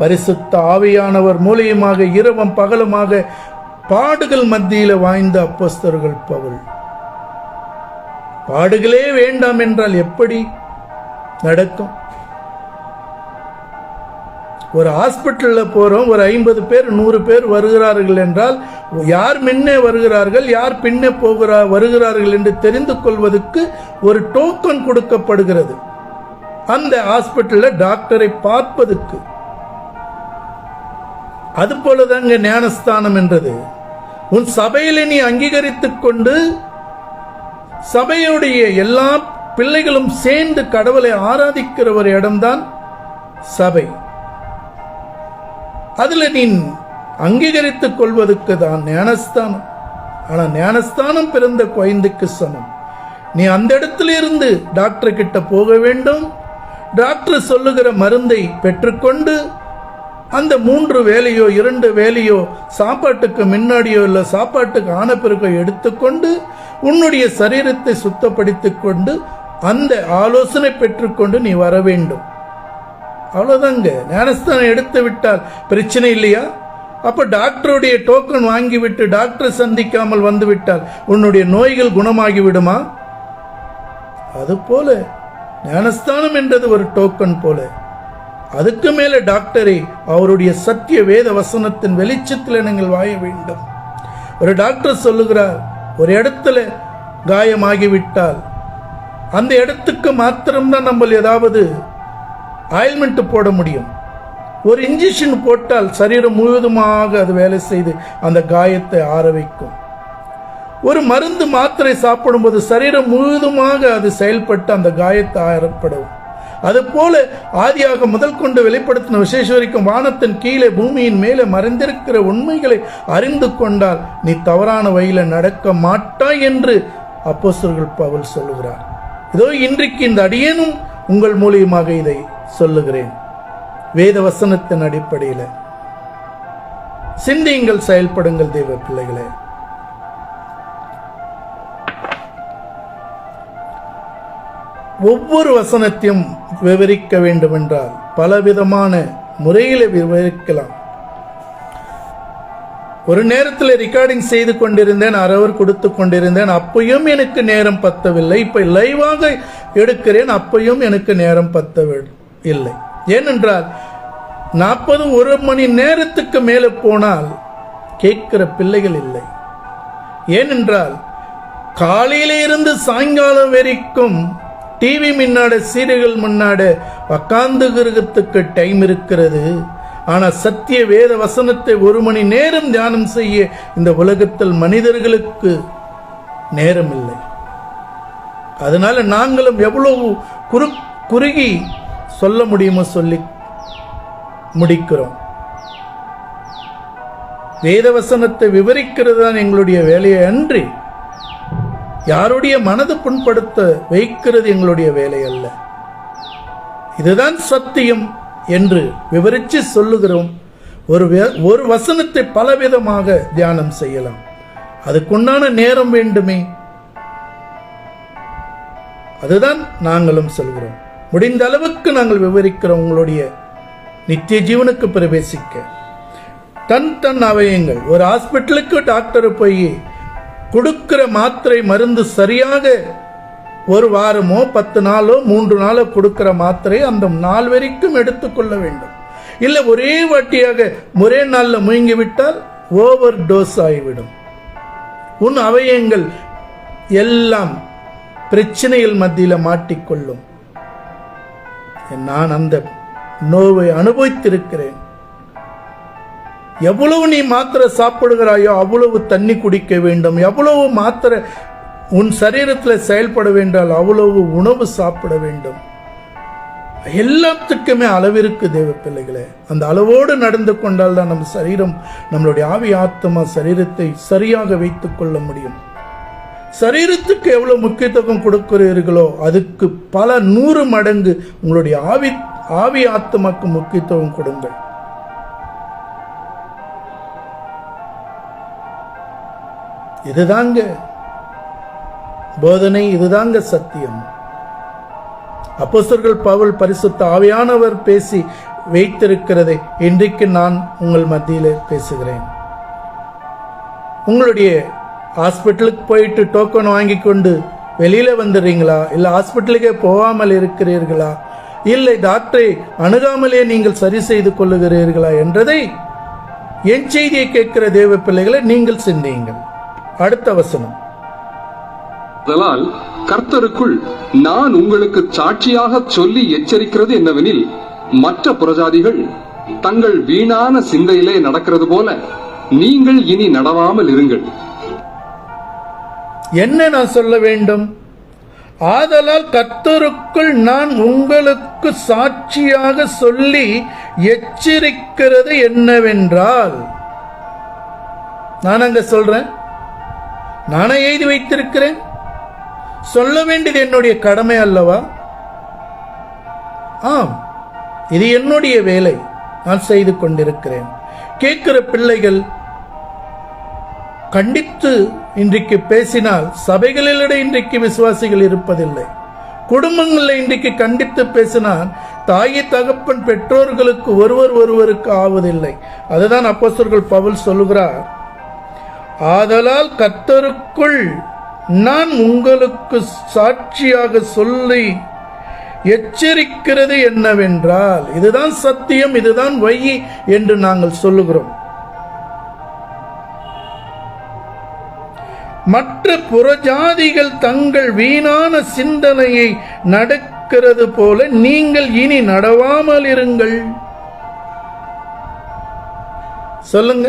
பரிசுத்த ஆவியானவர் மூலியமாக இரவும் பகலுமாக பாடுகள் மத்தியில வாய்ந்த அப்போஸ்தலர்கள் பவுல். பாடுகளே வேண்டாம் என்றால் எப்படி நடக்கும்? ஒரு ஹாஸ்பிட்டல்ல போறோம், ஒரு 50 பேர் 100 பேர் வருகிறார்கள் என்றால் யார் முன்னே வருகிறார்கள், யார் பின்னே வருகிறார்கள் என்று தெரிந்து கொள்வதற்கு ஒரு டோக்கன் கொடுக்கப்படுகிறது. அந்த ஹாஸ்பிட்டல்ல டாக்டரை பார்ப்பதற்கு. அதுபோலதாங்க ஞானஸ்தானம் என்றது. உன் சபையில நீ அங்கீகரித்துக் கொண்டு சபையுடைய எல்லா பிள்ளைகளும் சேர்ந்து கடவுளை ஆராதிக்கிற ஒரு இடம்தான் சபை. அதுல நீ அங்கீகரித்துக் கொள்வதற்கு தான் ஞானஸ்தானம். ஆனா ஞானஸ்தானம் பிறந்த குழந்தைக்கு சமம். நீ அந்த இடத்துல இருந்து டாக்டர் கிட்ட போக வேண்டும். டாக்டர் சொல்லுகிற மருந்தை பெற்றுக்கொண்டு அந்த 3 வேலையோ 2 வேலையோ சாப்பாட்டுக்கு முன்னாடியோ இல்லை சாப்பாட்டுக்கு ஆன பிறகோ எடுத்துக்கொண்டு உன்னுடைய சரீரத்தை சுத்தப்படுத்திக் கொண்டு அந்த ஆலோசனை பெற்றுக்கொண்டு நீ வர வேண்டும். அவ்வளவுதாங்க. ஞானஸ்தானம் எடுத்து விட்டால் பிரச்சனை இல்லையா? அப்ப டாக்டருடைய டோக்கன் வாங்கிவிட்டு டாக்டர் சந்திக்காமல் வந்து விட்டால் உன்னுடைய நோய்கள் குணமாகி விடுமா? அதுபோல ஞானஸ்தானம் என்றது ஒரு டோக்கன் போல. அதுக்கு மேல டாக்டரை அவருடைய சத்திய வேத வசனத்தின் வெளிச்சத்தில் நீங்கள் வாழ வேண்டும். ஒரு டாக்டர் சொல்லுகிறார், ஒரு இடத்துல காயமாகிவிட்டால் அந்த இடத்துக்கு மாத்திரம்தான் நம்ம ஏதாவது ஆயில்மெண்ட் போட முடியும். ஒரு இன்ஜெக்ஷன் போட்டால் சரீரம் முழுவதுமாக அது வேலை செய்து அந்த காயத்தை ஆற வைக்கும். ஒரு மருந்து மாத்திரை சாப்பிடும்போது சரீரம் முழுவதுமாக அது செயல்பட்டு அந்த காயத்தை ஆறப்படும். அதுபோல ஆதியாக முதல் கொண்டு வெளிப்படுத்தின விசேஷ வரைக்கும் வானத்தின் கீழே பூமியின் மேலே மறைந்திருக்கிற உண்மைகளை அறிந்து கொண்டால் நீ தவறான வழியில நடக்க மாட்டாய் என்று அப்போஸ்தலர்கள் பவுல் சொல்லுகிறார். இதோ இன்றைக்கு இந்த அடியேனும் உங்கள் மூலியமாக இதை சொல்லுகிறேன். வேத வசனத்தின் அடிப்படையில் சிந்தியுங்கள், செயல்படுங்கள் தேவ பிள்ளைகளே. ஒவ்வொரு வசனத்தையும் விவரிக்க வேண்டும் என்றால் பலவிதமான முறையில் விவரிக்கலாம். ஒரு நேரத்தில் ரெக்கார்டிங் செய்து கொண்டிருந்தேன், அரவர் கொடுத்து கொண்டிருந்தேன், அப்பையும் எனக்கு நேரம் பத்தவில்லை. இப்ப லைவாக எடுக்கிறேன், அப்பையும் எனக்கு நேரம் பத்தவில்லை. ஏனென்றால் 41 மணி நேரத்துக்கு மேலே போனால் கேட்கிற பிள்ளைகள் இல்லை. ஏனென்றால் காலையில இருந்து சாயங்காலம் வரைக்கும் டிவி முன்னாட சீரியல்கள் முன்னாட உட்கார்ந்துகிறதுக்கு டைம் இருக்கிறது. ஆனா சத்திய வேத வசனத்தை 1 மணி நேரம் தியானம் செய்ய இந்த உலகத்தில் மனிதர்களுக்கு நேரம் இல்லை. அதனால நாங்களும் எவ்வளவு குறுகி சொல்ல முடியுமோ சொல்லி முடிக்கிறோம். வேத வசனத்தை விவரிக்கிறது தான் எங்களுடைய வேலையை அன்றி யாருடைய மனது புண்படுத்த வைக்கிறது எங்களுடைய வேலை அல்ல. இதுதான் சத்தியம் என்று விவரித்து சொல்லுகிறோம். ஒரு வசனத்தை பலவிதமாக தியானம் செய்யலாம், அதுக்குண்டான நேரம் வேண்டுமே. அதுதான் நாங்களும் சொல்கிறோம். முடிந்த அளவுக்கு நாங்கள் விவரிக்கிறோம். உங்களுடைய நித்திய ஜீவனுக்கு பிரவேசிக்க தன் அவயங்கள். ஒரு ஹாஸ்பிட்டலுக்கு டாக்டர் போய் கொடுக்கிற மாத்திரை மருந்து சரியாக 1 வாரமோ 10 நாளோ 3 நாளோ கொடுக்கிற மாத்திரை அந்த நாள் வரைக்கும் எடுத்துக்கொள்ள வேண்டும். இல்லை ஒரே வாட்டியாக ஒரே நாளில் முயங்கி விட்டால் ஓவர் டோஸ் ஆகிவிடும். உன் அவயங்கள் எல்லாம் பிரச்சனைகள் மத்தியில் மாட்டிக்கொள்ளும். நான் அந்த நோவை அனுபவித்திருக்கிறேன். எவ்வளவு நீ மாத்திரை சாப்பிடுகிறாயோ அவ்வளவு தண்ணி குடிக்க வேண்டும். எவ்வளவு மாத்திரை உன் சரீரத்தில் செயல்பட வேண்டால் அவ்வளவு உணவு சாப்பிட வேண்டும். எல்லாத்துக்குமே அளவிற்கு தேவ பிள்ளைகளே. அந்த அளவோடு நடந்து கொண்டால் தான் நம் சரீரம், நம்மளுடைய ஆவி ஆத்மா சரீரத்தை சரியாக வைத்துக் கொள்ள முடியும். சரீரத்துக்கு எவ்வளவு முக்கியத்துவம் கொடுக்கிறீர்களோ அதுக்கு பல 100 மடங்கு உங்களுடைய ஆவி ஆத்மாக்கு முக்கியத்துவம் கொடுங்கள். இதுதாங்க போதனை, இதுதாங்க சத்தியம். அப்போஸ்தலர்கள் பவுல் பரிசுத்த ஆவியானவர் பேசி வைத்திருக்கிறதை இன்றைக்கு நான் உங்கள் மத்தியிலே பேசுகிறேன். உங்களுடைய ஹாஸ்பிட்டலுக்கு போயிட்டு டோக்கன் வாங்கி கொண்டு வெளியில வந்துடுறீங்களா, இல்லை ஹாஸ்பிட்டலுக்கே போகாமல் இருக்கிறீர்களா, இல்லை டாக்டரை அணுகாமலே நீங்கள் சரி செய்து கொள்ளுகிறீர்களா என்றதை என் செய்தியை கேட்கிற தேவ பிள்ளைகளை நீங்கள் சிந்தியுங்கள். அடுத்த வசனம். அதனால் கர்த்தருக்குள் நான் உங்களுக்கு சாட்சியாக சொல்லி எச்சரிக்கிறது என்னவெனில், மற்ற புறஜாதிகள் தங்கள் வீணான சிந்தையிலே நடக்கிறது போல நீங்கள் இனி நடவாமல் இருங்கள். என்ன நான் சொல்ல வேண்டும்? ஆதலால் கர்த்தருக்குள் நான் உங்களுக்கு சாட்சியாக சொல்லி எச்சரிக்கிறது என்னவென்றால், நான் அங்க சொல்றேன், நானே எழுதி வைத்திருக்கிறேன், சொல்ல வேண்டியது என்னுடைய கடமை அல்லவா? ஆம், இது என்னுடைய வேலை, நான் செய்து கொண்டிருக்கிறேன். கேட்கிற பிள்ளைகள் கண்டித்து இன்றைக்கு பேசினால் சபைகளிலிட இன்றைக்கு விசுவாசிகள் இருப்பதில்லை. குடும்பங்களில் இன்றைக்கு கண்டித்து பேசினால் தாயை தகப்பன் பெற்றோர்களுக்கு ஒருவருக்கு ஆவதில்லை. அதுதான் அப்போஸ்தலர்கள் பவுல் சொல்லுகிறார், ஆதலால் கர்த்தருக்குள் நான் உங்களுக்கு சாட்சியாக சொல்லி எச்சரிக்கிறது என்னவென்றால், இதுதான் சத்தியம், இதுதான் வழி என்று நாங்கள் சொல்லுகிறோம். மற்ற புறஜாதிகள் தங்கள் வீணான சிந்தனையை நடக்கிறது போல நீங்கள் இனி நடவாமல் இருங்கள். சொல்லுங்க,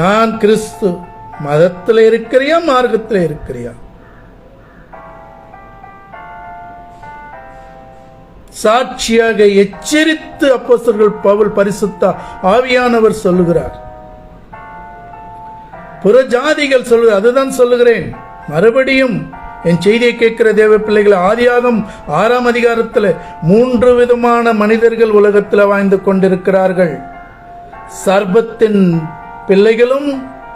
நான் கிறிஸ்து மதத்தில் இருக்கிறியா, மார்க்கத்தில் இருக்கிறியா? சாட்சியாக எச்சரித்து அப்போஸ்தலர்கள் பவுல் பரிசுத்த ஆவியானவர் சொல்லுகிறார். புறஜாதிகள் சொல்லுகிறார், அதுதான் சொல்லுகிறேன். மறுபடியும் என் செய்தியை கேட்கிற தேவ பிள்ளைகள், ஆதியாகமம் 6ஆம் அதிகாரத்தில் 3 விதமான மனிதர்கள் உலகத்தில் வாழ்ந்து கொண்டிருக்கிறார்கள். சர்பத்தின் பிள்ளைகளும்,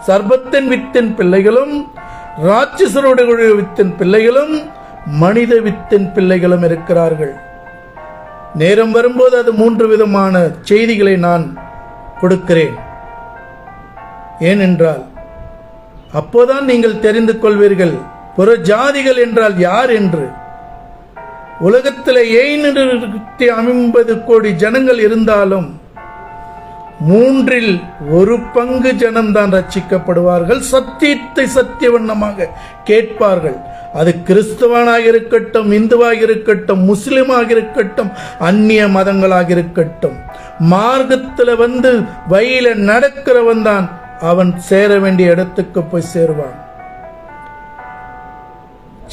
சர்பத்தின் வித்தின் பிள்ளைகளும், ராட்சசருடைய வித்தின் பிள்ளைகளும், மனித வித்தின் பிள்ளைகளும் இருக்கிறார்கள். நேரம் வரும்போது அது 3 விதமான செய்திகளை நான் கொடுக்கிறேன். ஏனென்றால் அப்போதான் நீங்கள் தெரிந்து கொள்வீர்கள் புற ஜாதிகள் என்றால் யார் என்று. உலகத்தில் 750 கோடி ஜனங்கள் இருந்தாலும் 1/3 பங்கு ஜனம்தான் ரட்சிக்கப்படுவார்கள். சத்தியத்தை சத்தியவண்ணமாக கேட்பார்கள். அது கிறிஸ்தவனாக இருக்கட்டும், இந்துவாக இருக்கட்டும், முஸ்லிமாக இருக்கட்டும், அந்நிய மதங்களாக இருக்கட்டும். மார்க்கத்தில் வழியில நடக்கிறவன் தான் அவன் சேர வேண்டிய இடத்துக்கு போய் சேருவான்.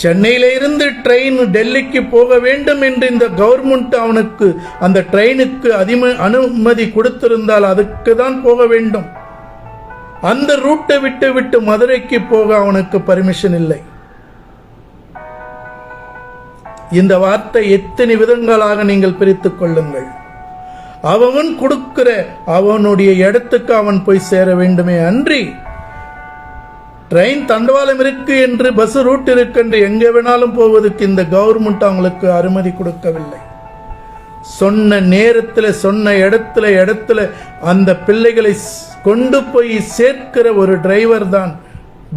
சென்னையில இருந்து ட்ரெயின் டெல்லிக்கு போக வேண்டும் என்று இந்த கவர்மெண்ட் அவனுக்கு அந்த ட்ரெயினுக்கு அனுமதி கொடுத்திருந்தால் அதுக்கு தான் போக வேண்டும். அந்த ரூட்டை விட்டு மதுரைக்கு போக அவனுக்கு பர்மிஷன் இல்லை. இந்த வார்த்தை எத்தனை விதங்களாக நீங்கள் பிரித்துக் கொள்ளுங்கள். அவன் கொடுக்கிற அவனுடைய இடத்துக்கு அவன் போய் சேர வேண்டுமே அன்றி ட்ரெயின் தண்டவாளம் இருக்கு என்று பஸ் ரூட் இருக்கு என்று எங்கே வேணாலும் போவதற்கு இந்த கவர்மெண்ட் அவங்களுக்கு அனுமதி கொடுக்கவில்லை. சொன்ன நேரத்தில் சொன்ன இடத்துல அந்த பிள்ளைகளை கொண்டு போய் சேர்க்கிற ஒரு டிரைவர் தான்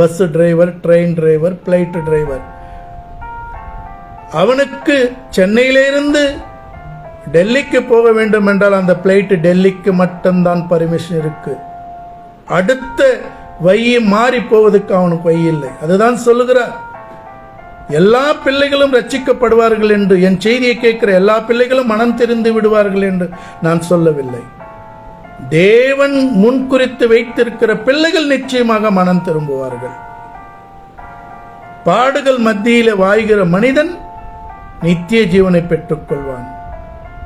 bus driver, train driver, flight driver. அவனுக்கு சென்னையிலிருந்து டெல்லிக்கு போக வேண்டும் என்றால் அந்த பிளைட் டெல்லிக்கு மட்டும்தான் பர்மிஷன் இருக்கு. அடுத்த வழியை மாறி போவதற்கு அவனுக்கு வழி இல்லை. அதுதான் சொல்லுகிறார், எல்லா பிள்ளைகளும் ரட்சிக்கப்படுவார்கள் என்று. என் செய்தியை கேட்கிற எல்லா பிள்ளைகளும் மனம் தெரிந்து விடுவார்கள் என்று நான் சொல்லவில்லை. தேவன் முன்குறித்து வைத்திருக்கிற பிள்ளைகள் நிச்சயமாக மனம் திரும்புவார்கள். பாடுகள் மத்தியில வாழ்கிற மனிதன் நித்திய ஜீவனை பெற்றுக் கொள்வான்.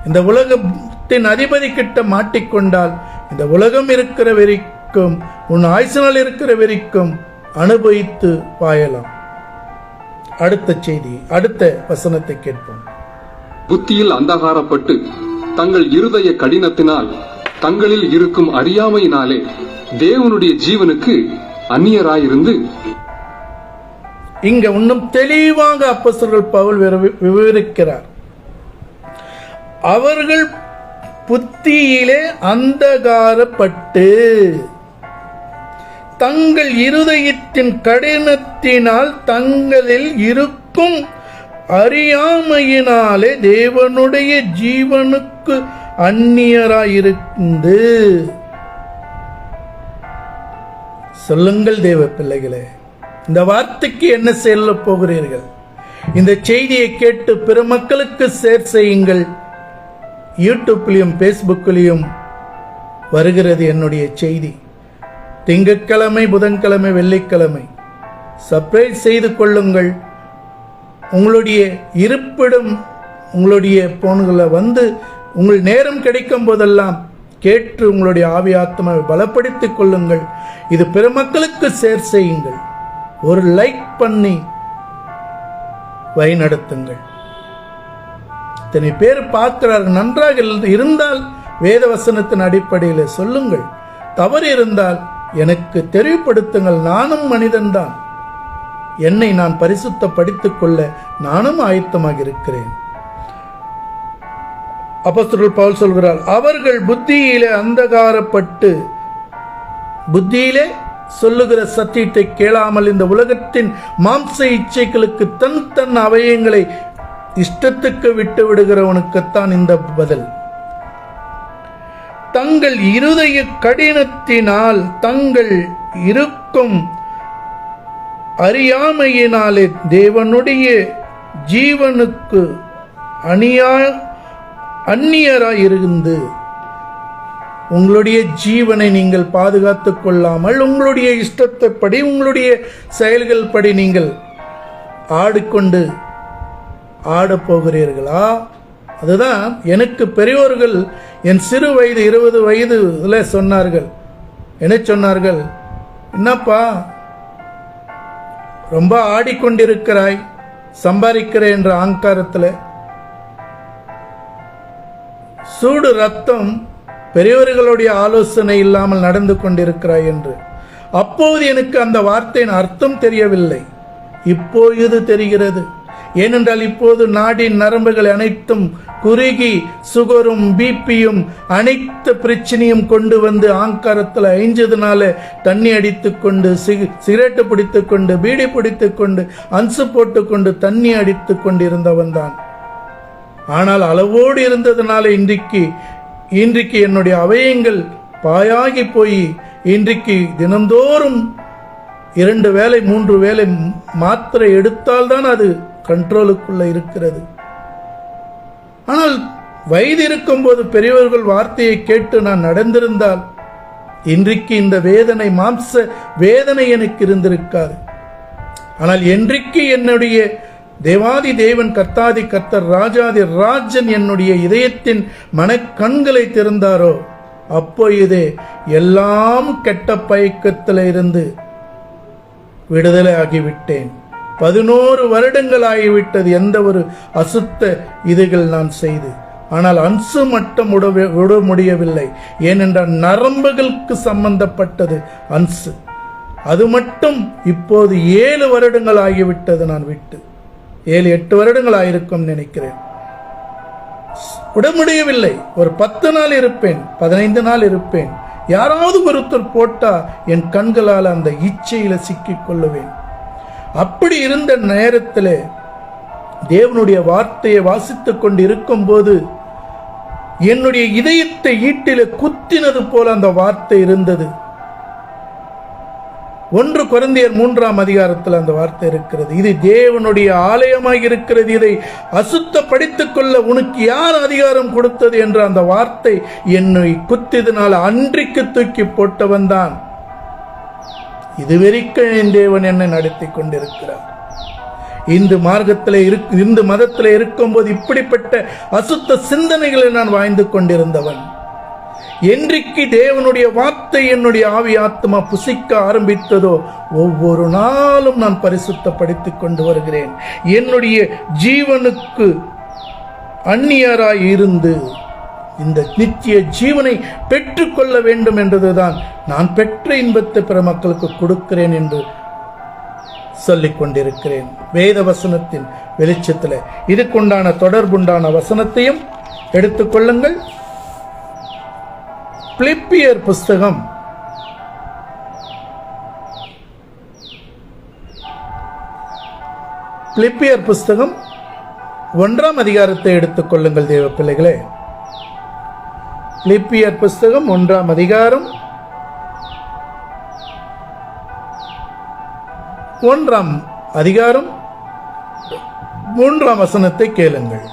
இந்த உலகத்தின் அதிபதி கிட்ட மாட்டிக்கொண்டால் இந்த உலகம் இருக்கிற வரைக்கும், உன் ஆயுசினால் இருக்கிற வரைக்கும் அனுபவித்து வாழலாம். அடுத்த செய்தி, அடுத்த வசனத்தை கேட்போம். புத்தியில் அந்தகாரப்பட்டு தங்கள் இருதய கடினத்தினால் தங்களில் இருக்கும் அறியாமையினாலே தேவனுடைய ஜீவனுக்கு அந்நியராயிருந்து. இங்க இன்னும் தெளிவாக அப்போஸ்தலர் பவுல் விவரிக்கிறார். அவர்கள் புத்தியிலே அந்தகாரப்பட்டு தங்கள் இருதயத்தின் கடினத்தினால் தங்களில் இருக்கும் அறியாமையினாலே தேவனுடைய ஜீவனுக்கு அந்நியராயிருந்து. சொல்லுங்கள் தேவ பிள்ளைகளே, இந்த வார்த்தைக்கு என்ன சொல்ல போகிறீர்கள்? இந்த செய்தியை கேட்டு பிற மக்களுக்கு ஷேர் செய்யுங்கள். யூடியூப்லையும் பேஸ்புக்கிலையும் வருகிறது என்னுடைய செய்தி. திங்கட்கிழமை, புதன்கிழமை, வெள்ளிக்கிழமை சப்ஸ்கிரைப் செய்து கொள்ளுங்கள். உங்களுடைய இருப்பிடம் உங்களுடைய போன்களை உங்கள் நேரம் கிடைக்கும் போதெல்லாம் கேட்டு உங்களுடைய ஆவி ஆத்மாவை பலப்படுத்திக் கொள்ளுங்கள். இது பிற மக்களுக்கு ஷேர் செய்யுங்கள். ஒரு லைக் பண்ணி வழி நடத்துங்கள். இத்தனை பேர் பார்க்கிறார்கள். நன்றாக இருந்தால் வேத வசனத்தின் அடிப்படையில் சொல்லுங்கள். தவறு இருந்தால் எனக்கு தெரியப்படுத்துங்கள். நானும் மனிதன்தான். என்னை நான் பரிசுத்தப்படுத்திக் கொள்ள நானும் ஆயத்தமாக இருக்கிறேன். அப்போஸ்தலர் பவுல் சொல்கிறார், அவர்கள் புத்தியிலே அந்தகாரப்பட்டு, புத்தியிலே சொல்லுகிற சத்தியத்தை கேளாமல் இந்த உலகத்தின் மாம்ச இச்சைகளுக்கு தன் அவயங்களை இஷ்டத்துக்கு விட்டு விடுகிறவனுக்குத்தான் இந்த பதில். தங்கள் இருதய கடினத்தினால் தங்கள் இருக்கும் அறியாமையினாலே தேவனுடைய ஜீவனுக்கு அந்நியராயிருந்து, உங்களுடைய ஜீவனை நீங்கள் பாதுகாத்துக் கொள்ளாமல் உங்களுடைய இஷ்டத்தைப்படி உங்களுடைய செயல்கள் படி நீங்கள் ஆடிக்கொண்டு ஆடப் போகிறீர்களா? அதுதான் எனக்கு பெரியோர்கள் என் சிறு வயது 20 வயதுல சொன்னார்கள். என்ன சொன்னார்கள்? என்னப்பா ரொம்ப ஆடிக்கொண்டிருக்கிறாய், சம்பாதிக்கிற என்ற ஆங்காரத்தில், சூடு ரத்தம், பெரியவர்களுடைய ஆலோசனை இல்லாமல் நடந்து கொண்டிருக்கிறாய் என்று. அப்போது எனக்கு அந்த வார்த்தையின் அர்த்தம் தெரியவில்லை. இப்போது தெரிகிறது. ஏனென்றால் இப்போது நாடின் நரம்புகள் அனைத்தும் குறுகி சுகரும் பிபியும் அனைத்து பிரச்சனையும் கொண்டு வந்து ஆங்காரத்தில் ஐஞ்சதுனால தண்ணி அடித்துக் கொண்டு சிகரெட்டு பிடித்துக் கொண்டு பீடி பிடித்துக் கொண்டு அன்சு போட்டுக்கொண்டு தண்ணி அடித்துக் கொண்டு இருந்தவன் தான். ஆனால் அளவோடு இருந்ததுனால இன்றைக்கு என்னுடைய அவயங்கள் பாயாகி போய் இன்றைக்கு தினந்தோறும் 2 வேளை 3 வேளை மாத்திரை எடுத்தால்தான் அது கண்ட்ரோலுக்குள்ள இருக்கிறது. ஆனால் வயது இருக்கும்போது பெரியவர்கள் வார்த்தையை கேட்டு நான் நடந்திருந்தால் இன்றைக்கு இந்த வேதனை, மாம்ச வேதனை எனக்கு இருந்திருக்காது. ஆனால் என்றைக்கு என்னுடைய தேவாதி தேவன் கர்த்தாதி கர்த்தர் ராஜாதி ராஜன் என்னுடைய இதயத்தின் மனக்கண்களை திறந்தாரோ அப்போதே எல்லாம் கெட்ட பழக்கத்தில் இருந்து விடுதலை ஆகிவிட்டேன். 11 வருடங்கள் ஆகிவிட்டது எந்த ஒரு அசுத்த இதுகள் நான் செய்து. ஆனால் அன்சு மட்டும் விட முடியவில்லை. ஏனென்றால் நரம்புகளுக்கு சம்பந்தப்பட்டது அன்சு. அது மட்டும் இப்போது 7 வருடங்கள் ஆகிவிட்டது நான் விட்டு. 7-8 வருடங்கள் ஆயிருக்கும் நினைக்கிறேன். விட முடியவில்லை. ஒரு 10 நாள் இருப்பேன், 15 நாள் இருப்பேன். யாராவது ஒருத்தர் போட்டா என் கண்களால் அந்த இச்சையில சிக்கிக் கொள்ளுவேன். அப்படி இருந்த நேரத்தில் தேவனுடைய வார்த்தையை வாசித்துக் கொண்டு இருக்கும் போது என்னுடைய இதயத்தை ஈட்டில குத்தினது போல அந்த வார்த்தை இருந்தது. 1 கொரிந்தியர் 3ஆம் அதிகாரத்தில் அந்த வார்த்தை இருக்கிறது. இது தேவனுடைய ஆலயமாக இருக்கிறது, இதை அசுத்தப்படுத்திக் கொள்ள உனக்கு யார் அதிகாரம் கொடுத்தது என்ற அந்த வார்த்தை என்னை குத்தியதனால் அன்றைக்கு தூக்கி போட்டவன் தான். இதுவரைக்கும் என் தேவன் என்னை நடத்தி கொண்டிருக்கிறார். இந்து மார்க்கத்தில் இந்து மதத்தில் இருக்கும்போது இப்படிப்பட்ட அசுத்த சிந்தனைகளை நான் வாழ்ந்து கொண்டிருந்தவன். என்றைக்கு தேவனுடைய வார்த்தை என்னுடைய ஆவி ஆத்மா புசிக்க ஆரம்பித்ததோ ஒவ்வொரு நாளும் நான் பரிசுத்தப்படுத்திக் கொண்டு வருகிறேன். என்னுடைய ஜீவனுக்கு அந்நியராய் இருந்து இந்த நித்திய ஜீவனை பெற்றுக்கொள்ள வேண்டும் என்றதுதான் நான் பெற்ற இன்பத்தை பிற மக்களுக்கு கொடுக்கிறேன் என்று சொல்லிக் கொண்டிருக்கிறேன். வேத வசனத்தின் வெளிச்சத்தில் இதுக்குண்டான தொடர்புண்டான வசனத்தையும் எடுத்துக்கொள்ளுங்கள். பிலிப்பியர் புஸ்தகம் 1ஆம் அதிகாரத்தை எடுத்துக் கொள்ளுங்கள் தேவ பிள்ளைகளே. பிலிப்பியர் புஸ்தகம் 1ஆம் அதிகாரம் 3ஆம் வசனத்தை கேளுங்கள்.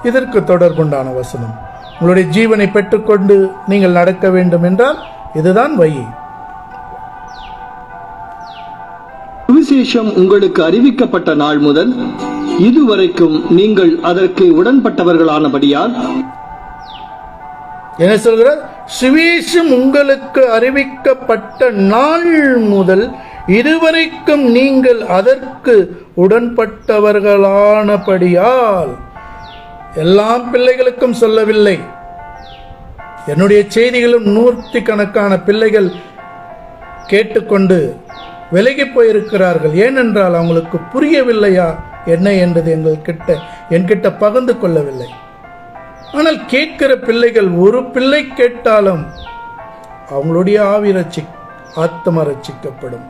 இதற்கு தொடர்புண்டான வசனம். உங்களுடைய ஜீவனை பெற்றுக்கொண்டு நீங்கள் நடக்க வேண்டும் என்றால் இதுதான் வழி. சுவிசேஷம் உங்களுக்கு அறிவிக்கப்பட்ட நாள் முதல் இதுவரைக்கும் நீங்கள் அதற்கு உடன்பட்டவர்களானபடியால் என்ன சொல்கிறார்? சுவிசேஷம் உங்களுக்கு அறிவிக்கப்பட்ட நாள் முதல் இதுவரைக்கும் நீங்கள் அதற்கு உடன்பட்டவர்களானபடியால். எல்லா பிள்ளைகளுக்கும் சொல்லவில்லை. என்னுடைய செய்திகளும் 100 கணக்கான பிள்ளைகள் கேட்டுக்கொண்டு விலகி போயிருக்கிறார்கள். ஏனென்றால் அவங்களுக்கு புரியவில்லையா என்ன என்றது என்கிட்ட பகிர்ந்து கொள்ளவில்லை. ஆனால் கேட்கிற பிள்ளைகள் ஒரு பிள்ளை கேட்டாலும் அவங்களுடைய ஆத்மா ரட்சிக்கப்படும்.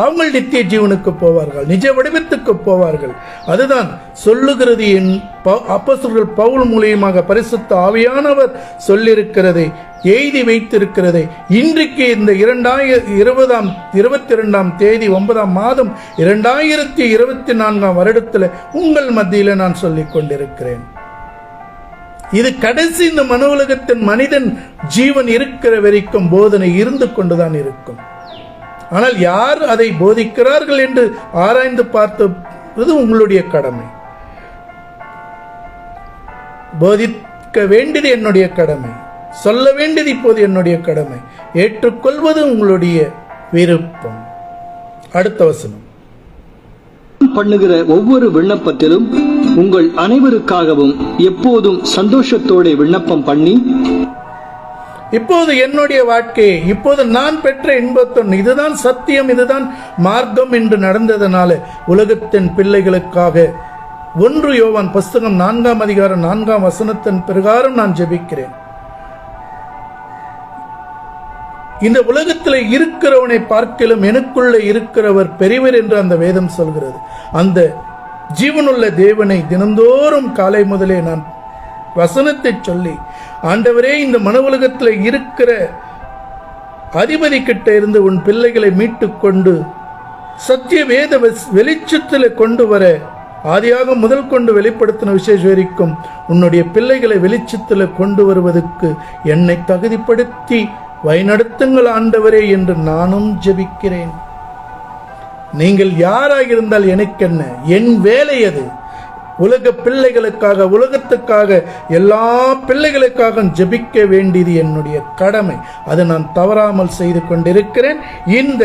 அவங்க நித்திய ஜீவனுக்கு போவார்கள், நிஜ வடிவத்துக்கு போவார்கள். அதுதான் சொல்லுகிறது. அப்போஸ்தலர் பவுல் மூலியமாக பரிசுத்த ஆவியானவர் சொல்லியிருக்கிறதை, எழுதி வைத்திருக்கிறதை இன்றைக்கு இந்த 22ஆம் தேதி 9ஆம் மாதம் 2024ஆம் வருடத்தில் உங்கள் மத்தியில் நான் சொல்லிக் கொண்டிருக்கிறேன். இது கடைசி இந்த மனு உலகத்தின் மனிதன் ஜீவன் இருக்கிற வரைக்கும் போதனை இருந்து கொண்டுதான் இருக்கும். ஆனால் யார் அதை போதிக்கிறார்கள் என்று ஆராய்ந்து பார்த்தது உங்களுடைய கடமை. போதிக்க வேண்டியது என்னுடைய கடமை, சொல்ல வேண்டியது இப்போது என்னுடைய கடமை, ஏற்றுக்கொள்வது உங்களுடைய விருப்பம். அடுத்த வசனம். பண்ணுகிற ஒவ்வொரு விண்ணப்பத்திலும் உங்கள் அனைவருக்காகவும் எப்போதும் சந்தோஷத்தோட விண்ணப்பம் பண்ணி. இப்போது என்னுடைய வாழ்க்கையை, இப்போது நான் பெற்ற இன்பத்தொன், இதுதான் சத்தியம், இதுதான் மார்க்கம் என்று நடந்ததனால உலகத்தின் பிள்ளைகளுக்காக 1 யோவான் புஸ்தகம் 4ஆம் அதிகாரம் 4ஆம் வசனத்தின் பிரகாரம் நான் ஜெபிக்கிறேன். இந்த உலகத்தில் இருக்கிறவனை பார்க்கிலும் எனக்குள்ள இருக்கிறவர் பெரியவர் என்று அந்த வேதம் சொல்கிறது. அந்த ஜீவனுள்ள தேவனை தினந்தோறும் காலை முதலே நான் வசனத்தை சொல்லி, ஆண்டவரே, இந்த மன உலகத்தில் இருக்கிற அதிபதி கிட்ட இருந்து உன் பிள்ளைகளை மீட்டு கொண்டு சத்திய வேத வெளிச்சத்தில் கொண்டு வர, ஆதியாக முதல் கொண்டு வெளிப்படுத்தின விசேஷ வரைக்கும் உன்னுடைய பிள்ளைகளை வெளிச்சத்தில் கொண்டு வருவதற்கு என்னை தகுதிப்படுத்தி வழிநடத்துங்கள் ஆண்டவரே என்று நானும் ஜெபிக்கிறேன். நீங்கள் யாராக இருந்தால் எனக்கு என்ன, என் வேலை அது. உலக பிள்ளைகளுக்காக, உலகத்துக்காக, எல்லா பிள்ளைகளுக்காக ஜெபிக்க வேண்டியது என்னுடைய கடமை. அதை நான் தவறாமல் செய்து கொண்டிருக்கிறேன். இந்த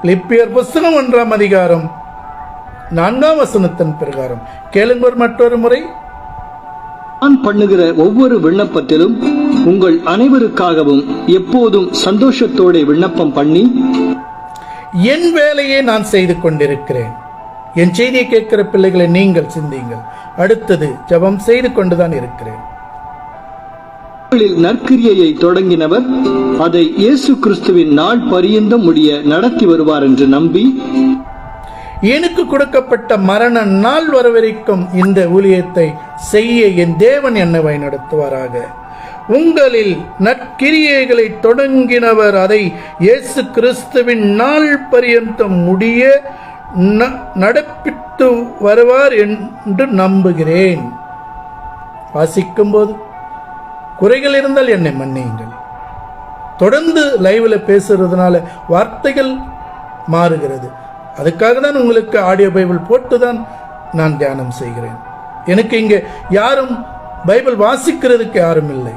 பிலிப்பியர் புஸ்தகம் 1ஆம் அதிகாரம் 4ஆம் வசனத்தின் பிரகாரம் கேளுங்கள் மற்றொரு முறை. நான் பண்ணுகிற ஒவ்வொரு விண்ணப்பத்திலும் உங்கள் அனைவருக்காகவும் எப்போதும் சந்தோஷத்தோட விண்ணப்பம் பண்ணி என் வேலையை நான் செய்து கொண்டிருக்கிறேன். என் செய்தியை கேட்கிற பிள்ளைகளை நீங்கள் சிந்தியுங்கள். அடுத்தது ஜெபம் செய்து கொண்டுதான் இருக்கிறேன். நற்கிரியையை தொடங்கினவர் அதை இயேசு கிறிஸ்துவின் நாள் பரியந்தம் முடிய நடத்தி வருவார் என்று நம்பி, எனக்கு கொடுக்கப்பட்ட மரண நாள் வர வரைக்கும் இந்த ஊழியத்தை செய்ய என் தேவன் என்னை வழிநடத்துவாராக. உங்களில் நற்கிரியைகளை தொடங்கினவர் அதை இயேசு கிறிஸ்துவின் நாள் பரியந்தம் முடிய நடப்பித்து வருவார் என்று நம்புகிறேன். வாசிக்கும் போது குறைகள் இருந்தால் என்னை மன்னியுங்கள். தொடர்ந்து லைவ்ல பேசுறதுனால வார்த்தைகள் மாறுகிறது. அதுக்காக தான் உங்களுக்கு ஆடியோ பைபிள் போட்டு தான் நான் தியானம் செய்கிறேன். எனக்கு இங்கே யாரும் பைபிள் வாசிக்கிறதுக்கு யாரும் இல்லை.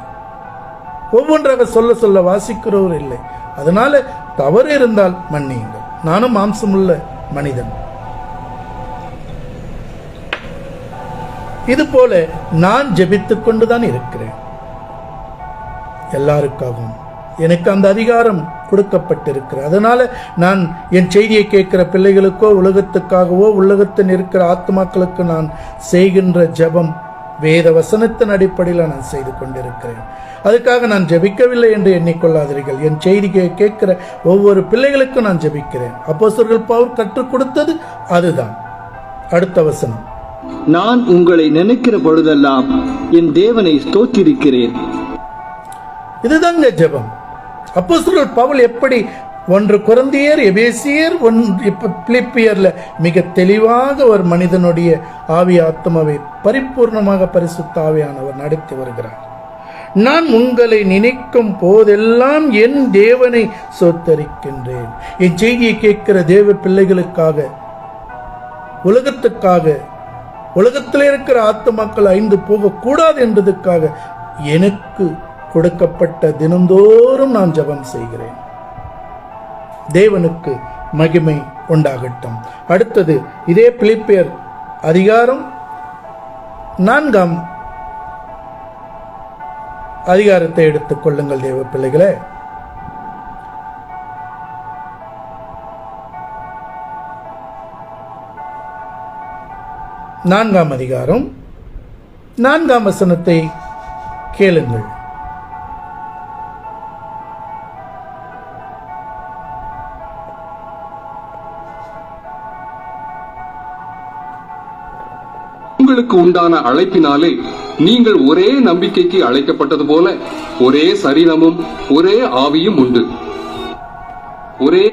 ஒவ்வொன்றாக சொல்ல சொல்ல வாசிக்கிறவர் இல்லை. அதனால தவறு இருந்தால் மன்னியுங்கள். நானும் மாம்சமுள்ள மனிதன். இது போல நான் ஜெபித்துக் கொண்டுதான் இருக்கிறேன். எல்லாருக்காகவும் எனக்கு அந்த அதிகாரம் கொடுக்கப்பட்டிருக்கிறது. அதனால நான் என் செய்தியை கேட்கிற பிள்ளைகளுக்கோ, உலகத்துக்காகவோ, உலகத்தில் இருக்கிற ஆத்மாக்களுக்கு நான் செய்கின்ற ஜெபம் வேத வசனத்தின் அடிப்படையில் நான் செய்து கொண்டிருக்கிறேன். அதுக்காக நான் ஜெபிக்கவில்லை என்று எண்ணிக்கொள்ளாதீர்கள். என் செய்தியை கேட்கிற ஒவ்வொரு பிள்ளைகளுக்கும் நான் ஜெபிக்கிறேன். அப்போஸ்தலர் பவுல் கற்றுக் கொடுத்தது அதுதான். அடுத்த வசனம், நான் உங்களை நினைக்கிற பொழுதெல்லாம் என் தேவனை ஸ்தோத்திரிக்கிறேன். இதுதாங்க ஜெபம். அப்போஸ்தலர் பவுல் எப்படி 1 கொரிந்தியர், எபேசியர், பிலிப்பியர்ல மிக தெளிவாக ஒரு மனிதனுடைய ஆவி ஆத்மாவை பரிபூர்ணமாக பரிசுத்த ஆவியானவர் நடத்தி வருகிறார். நான் உங்களை நினைக்கும் போதெல்லாம் என் தேவனை சோத்தரிக்கின்றேன். என் செய்தியை கேட்கிற தேவ பிள்ளைகளுக்காக, உலகத்துக்காக, உலகத்தில் இருக்கிற ஆத்மாக்கள் அழிந்து போகக்கூடாது என்பதற்காக எனக்கு கொடுக்கப்பட்ட தினந்தோறும் நான் ஜெபம் செய்கிறேன். தேவனுக்கு மகிமை உண்டாகட்டும். அடுத்தது இதே பிலிப்பியர் அதிகாரம் 4ஆம் அதிகாரத்தை எடுத்துக் கொள்ளுங்கள் தேவ பிள்ளைகளே. நான்காம் அதிகாரம் 4ஆம் வசனத்தை கேளுங்கள். உங்களுக்கு உண்டான அழைப்பினாலே நீங்கள் ஒரே நம்பிக்கைக்கு அழைக்கப்பட்டது போல ஒரே சரீரமும் ஒரே ஆவியும் உண்டு. ஒரே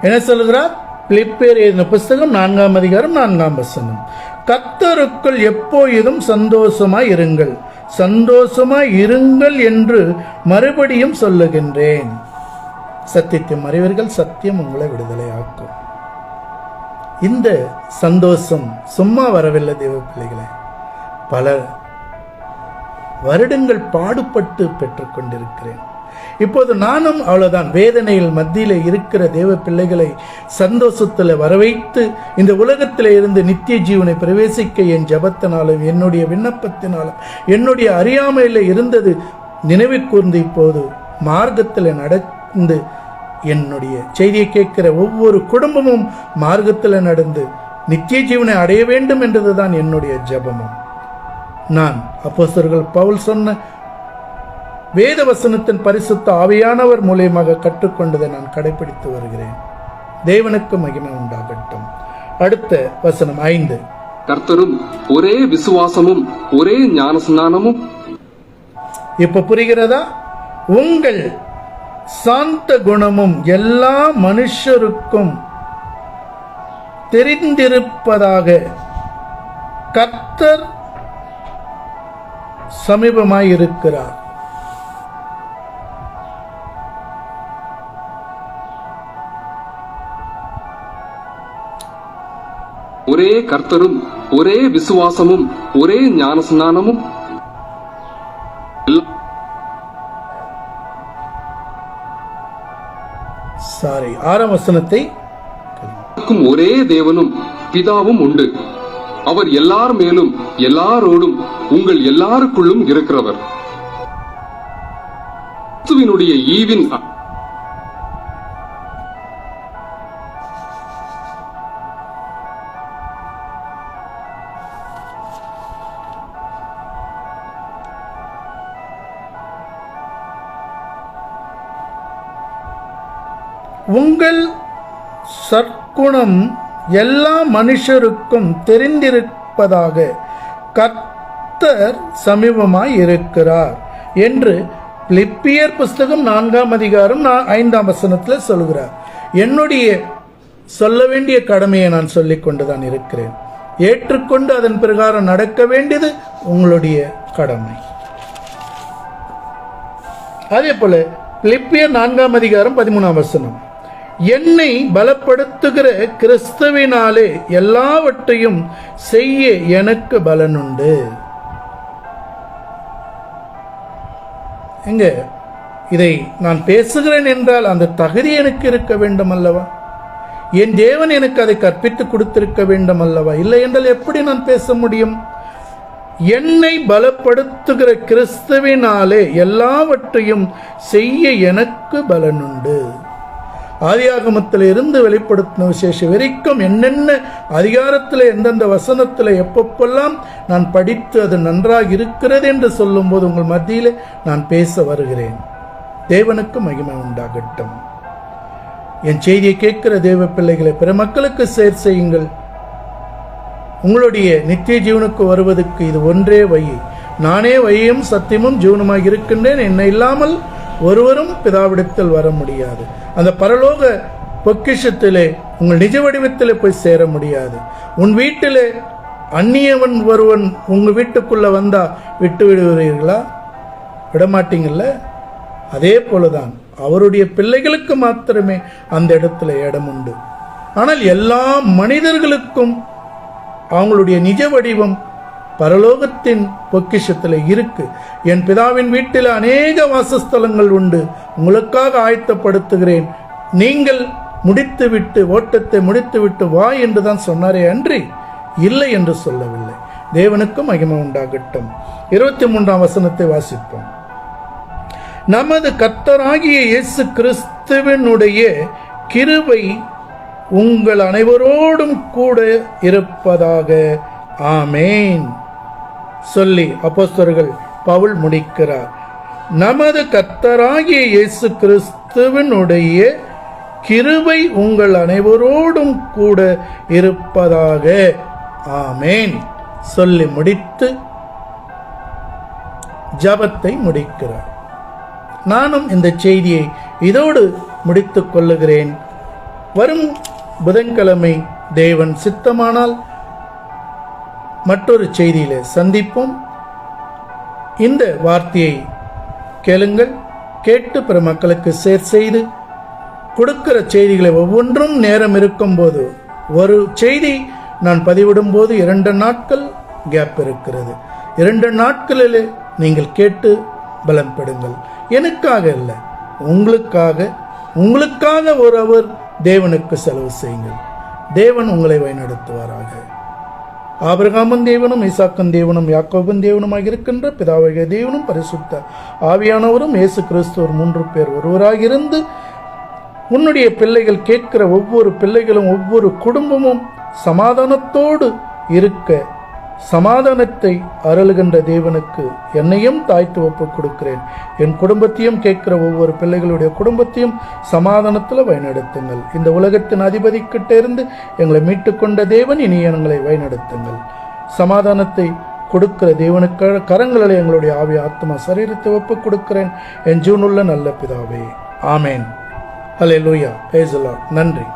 என்ன சொல்கிறார்? பிலிப்பியர் எழுதின புஸ்தகம் 4ஆம் அதிகாரம் 4ஆம் வசனம், கர்த்தருக்குள் எப்போதும் சந்தோஷமாய் இருங்கள், சந்தோஷமாய் இருங்கள் என்று மறுபடியும் சொல்லுகின்றேன். சத்தியத்தை மறைவீர்கள், சத்தியம் உங்களை விடுதலையாக்கும். இந்த சந்தோஷம் சும்மா வரவில்லை தேவ பிள்ளைகளே. பல வருடங்கள் பாடுபட்டு பெற்றுக் கொண்டிருக்கிறேன். இப்போது நானும் அவ்வளவுதான் வேதனையில் மத்தியில இருக்கிற தேவ பிள்ளைகளை சந்தோஷத்தில் வரவைத்து இந்த உலகத்தில இருந்து நித்திய ஜீவனை பிரவேசிக்க என் ஜபத்தினாலும் என்னுடைய விண்ணப்பத்தினாலும் என்னுடைய அறியாமையில் இருந்தது நினைவு கூர்ந்து இப்போது மார்க்கத்தில் நடந்து என்னுடைய செய்தியை கேட்கிற ஒவ்வொரு குடும்பமும் மார்க்கத்தில் நடந்து நித்திய ஜீவனை அடைய வேண்டும் என்றதுதான் என்னுடைய ஜெபமும். நான் அப்போஸ்தலர்கள் பவுல் சொன்ன வேத வசனத்தின் பரிசுத்த ஆவியானவர் மூலியமாக கற்றுக்கொண்டதை நான் கடைபிடித்து வருகிறேன். தேவனுக்கு மகிமை உண்டாகட்டும். அடுத்த வசனம் 5. கர்த்தரும் ஒரே விசுவாசமும் ஒரே ஞானஸ்நானமும். இப்ப புரிகிறதா? உங்கள் சாந்த குணமும் எல்லா மனுஷருக்கும் தெரிந்திருப்பதாக கர்த்தர் சமீபமாயிருக்கிறார். ஒரே கர்த்தரும் ஒரே விசுவாசமும் ஒரே ஞானஸ்நானமும். சாரி, 6ஆம் வசனத்தை. ஒரே தேவனும் பிதாவும் உண்டு. அவர் எல்லார் மேலும் எல்லாரோடும் உங்கள் எல்லாருக்குள்ளும் இருக்கிறவர். கிறிஸ்துவினுடைய ஈவின் உங்கள் சற்குணம் எல்லா மனுஷருக்கும் தெரிந்திருப்பதாக கர்த்தர் சமீபமாய் இருக்கிறார் என்று பிலிப்பியர் புஸ்தகம் 4ஆம் அதிகாரம் 5ஆம் வசனத்தில் சொல்கிறார். என்னுடைய சொல்ல வேண்டிய கடமையை நான் சொல்லிக் கொண்டுதான் இருக்கிறேன். ஏற்றுக்கொண்டு அதன் பிரகாரம் நடக்க வேண்டியது உங்களுடைய கடமை. அதே போல பிலிப்பியர் 4ஆம் அதிகாரம் 13ஆம் வசனம், என்னை பலப்படுத்துகிற கிறிஸ்துவினாலே எல்லாவற்றையும் செய்ய எனக்கு பலனுண்டு. எங்க இதை நான் பேசுகிறேன் என்றால் அந்த தகுதி எனக்கு இருக்க வேண்டும் அல்லவா? என் தேவன் எனக்கு அதை கற்பித்து கொடுத்திருக்க வேண்டும் அல்லவா? இல்லை என்றால் எப்படி நான் பேச முடியும்? என்னை பலப்படுத்துகிற கிறிஸ்துவினாலே எல்லாவற்றையும் செய்ய எனக்கு பலனுண்டு. ஆதியாகமத்தில் இருந்து வெளிப்படுத்தின விசேஷம் வரைக்கும் என்னென்ன அதிகாரத்தில் எந்தெந்த வசனத்தில் எப்பப்பெல்லாம் நான் படித்து அது நன்றாக இருக்கிறது என்று சொல்லும் போது உங்கள் மத்தியிலே நான் பேச வருகிறேன். தேவனுக்கு மகிமை உண்டாகட்டும். என் செய்தியை கேட்கிற தேவ பிள்ளைகளை பிற மக்களுக்கு ஷேர் செய்யுங்கள். உங்களுடைய நித்திய ஜீவனுக்கு வருவதற்கு இது ஒன்றே வழி. நானே வழியும் சத்தியமும் ஜீவனுமாக இருக்கின்றேன். என்னை இல்லாமல் ஒருவரும் பிதாவிடத்தில் வர முடியாது. அந்த பரலோக பொக்கிஷத்திலே உங்கள் நிஜ வடிவத்திலே போய் சேர முடியாது. உன் வீட்டிலே அந்நியவன் ஒருவன் உங்க வீட்டுக்குள்ள வந்தா விட்டு விடுவீர்களா? விடமாட்டீங்கல்ல? அதே போலதான் அவருடைய பிள்ளைகளுக்கு மாத்திரமே அந்த இடத்துல இடம் உண்டு. ஆனால் எல்லா மனிதர்களுக்கும் அவங்களுடைய நிஜ வடிவம் பரலோகத்தின் பொக்கிஷத்தில் இருக்கு. என் பிதாவின் வீட்டில் அநேக வாசஸ்தலங்கள் உண்டு, உங்களுக்காக ஆயத்தப்படுத்துகிறேன், நீங்கள் முடித்துவிட்டு ஓட்டத்தை முடித்துவிட்டு வா என்றுதான் சொன்னாரே அன்றி இல்லை என்று சொல்லவில்லை. தேவனுக்கு மகிமை உண்டாகட்டும். 23ஆம் வசனத்தை வாசிப்போம். நமது கர்த்தராகிய இயேசு கிறிஸ்துவினுடைய கிருபை உங்கள் அனைவரோடும் கூட இருப்பதாக. ஆமேன் சொல்லி அப்போஸ்தலர்கள் பவுல் முடிக்கிறார். நமது கர்த்தராகிய இயேசு கிறிஸ்துவினுடைய கிருபை உங்கள் அனைவரோடும் கூட இருப்பதாக. ஆமேன் சொல்லி முடித்து ஜபத்தை முடிக்கிறார். நானும் இந்த செய்தியை இதோடு முடித்துக் கொள்ளுகிறேன். வரும் புதன்கிழமை தேவன் சித்தமானால் மற்றொரு செய்தியிலே சந்திப்போம். இந்த வார்த்தையை கேளுங்கள், கேட்டு பிற மக்களுக்கு ஷேர் செய்து கொடுக்கிற செய்திகளை ஒவ்வொன்றும் நேரம் இருக்கும் போது, ஒரு செய்தி நான் பதிவிடும் போது 2 நாட்கள் கேப் இருக்கிறது. 2 நாட்களில் நீங்கள் கேட்டு பலம் பெறுங்கள். எனக்காக இல்லை, உங்களுக்காக ஒரு அவர் தேவனுக்கு செலவு செய்யுங்கள். தேவன் உங்களை வழிநடத்துவாராக. ஆபிரகாமின் தேவனும் ஈசாக்கின் தேவனும் யாக்கோபின் தேவனுமாக இருக்கின்ற பிதாவாகிய தேவனும் பரிசுத்த ஆவியானவரும் இயேசு கிறிஸ்துவர் 3 பேர் ஒருவராக இருந்து உன்னுடைய பிள்ளைகள் கேட்கிற ஒவ்வொரு பிள்ளைகளும் ஒவ்வொரு குடும்பமும் சமாதானத்தோடு இருக்க சமாதானத்தை அருளுகின்ற தேவனுக்கு என்னையும் தாய்த்து ஒப்புக் கொடுக்கிறேன். என் குடும்பத்தையும் கேட்கிற ஒவ்வொரு பிள்ளைகளுடைய குடும்பத்தையும் சமாதானத்தில் வழிநடத்துங்கள். இந்த உலகத்தின் அதிபதிக்கிட்ட இருந்து எங்களை மீட்டுக்கொண்ட தேவன் இனி எங்களை வழிநடத்துங்கள். சமாதானத்தை கொடுக்கிற தேவனுக்கு கரங்களில் எங்களுடைய ஆவி ஆத்மா சரீரத்தை ஒப்புக் கொடுக்கிறேன். என் ஜீவனுள்ள நல்ல பிதாவே, ஆமேன். ஹல்லேலூயா. Praise the Lord. நன்றி.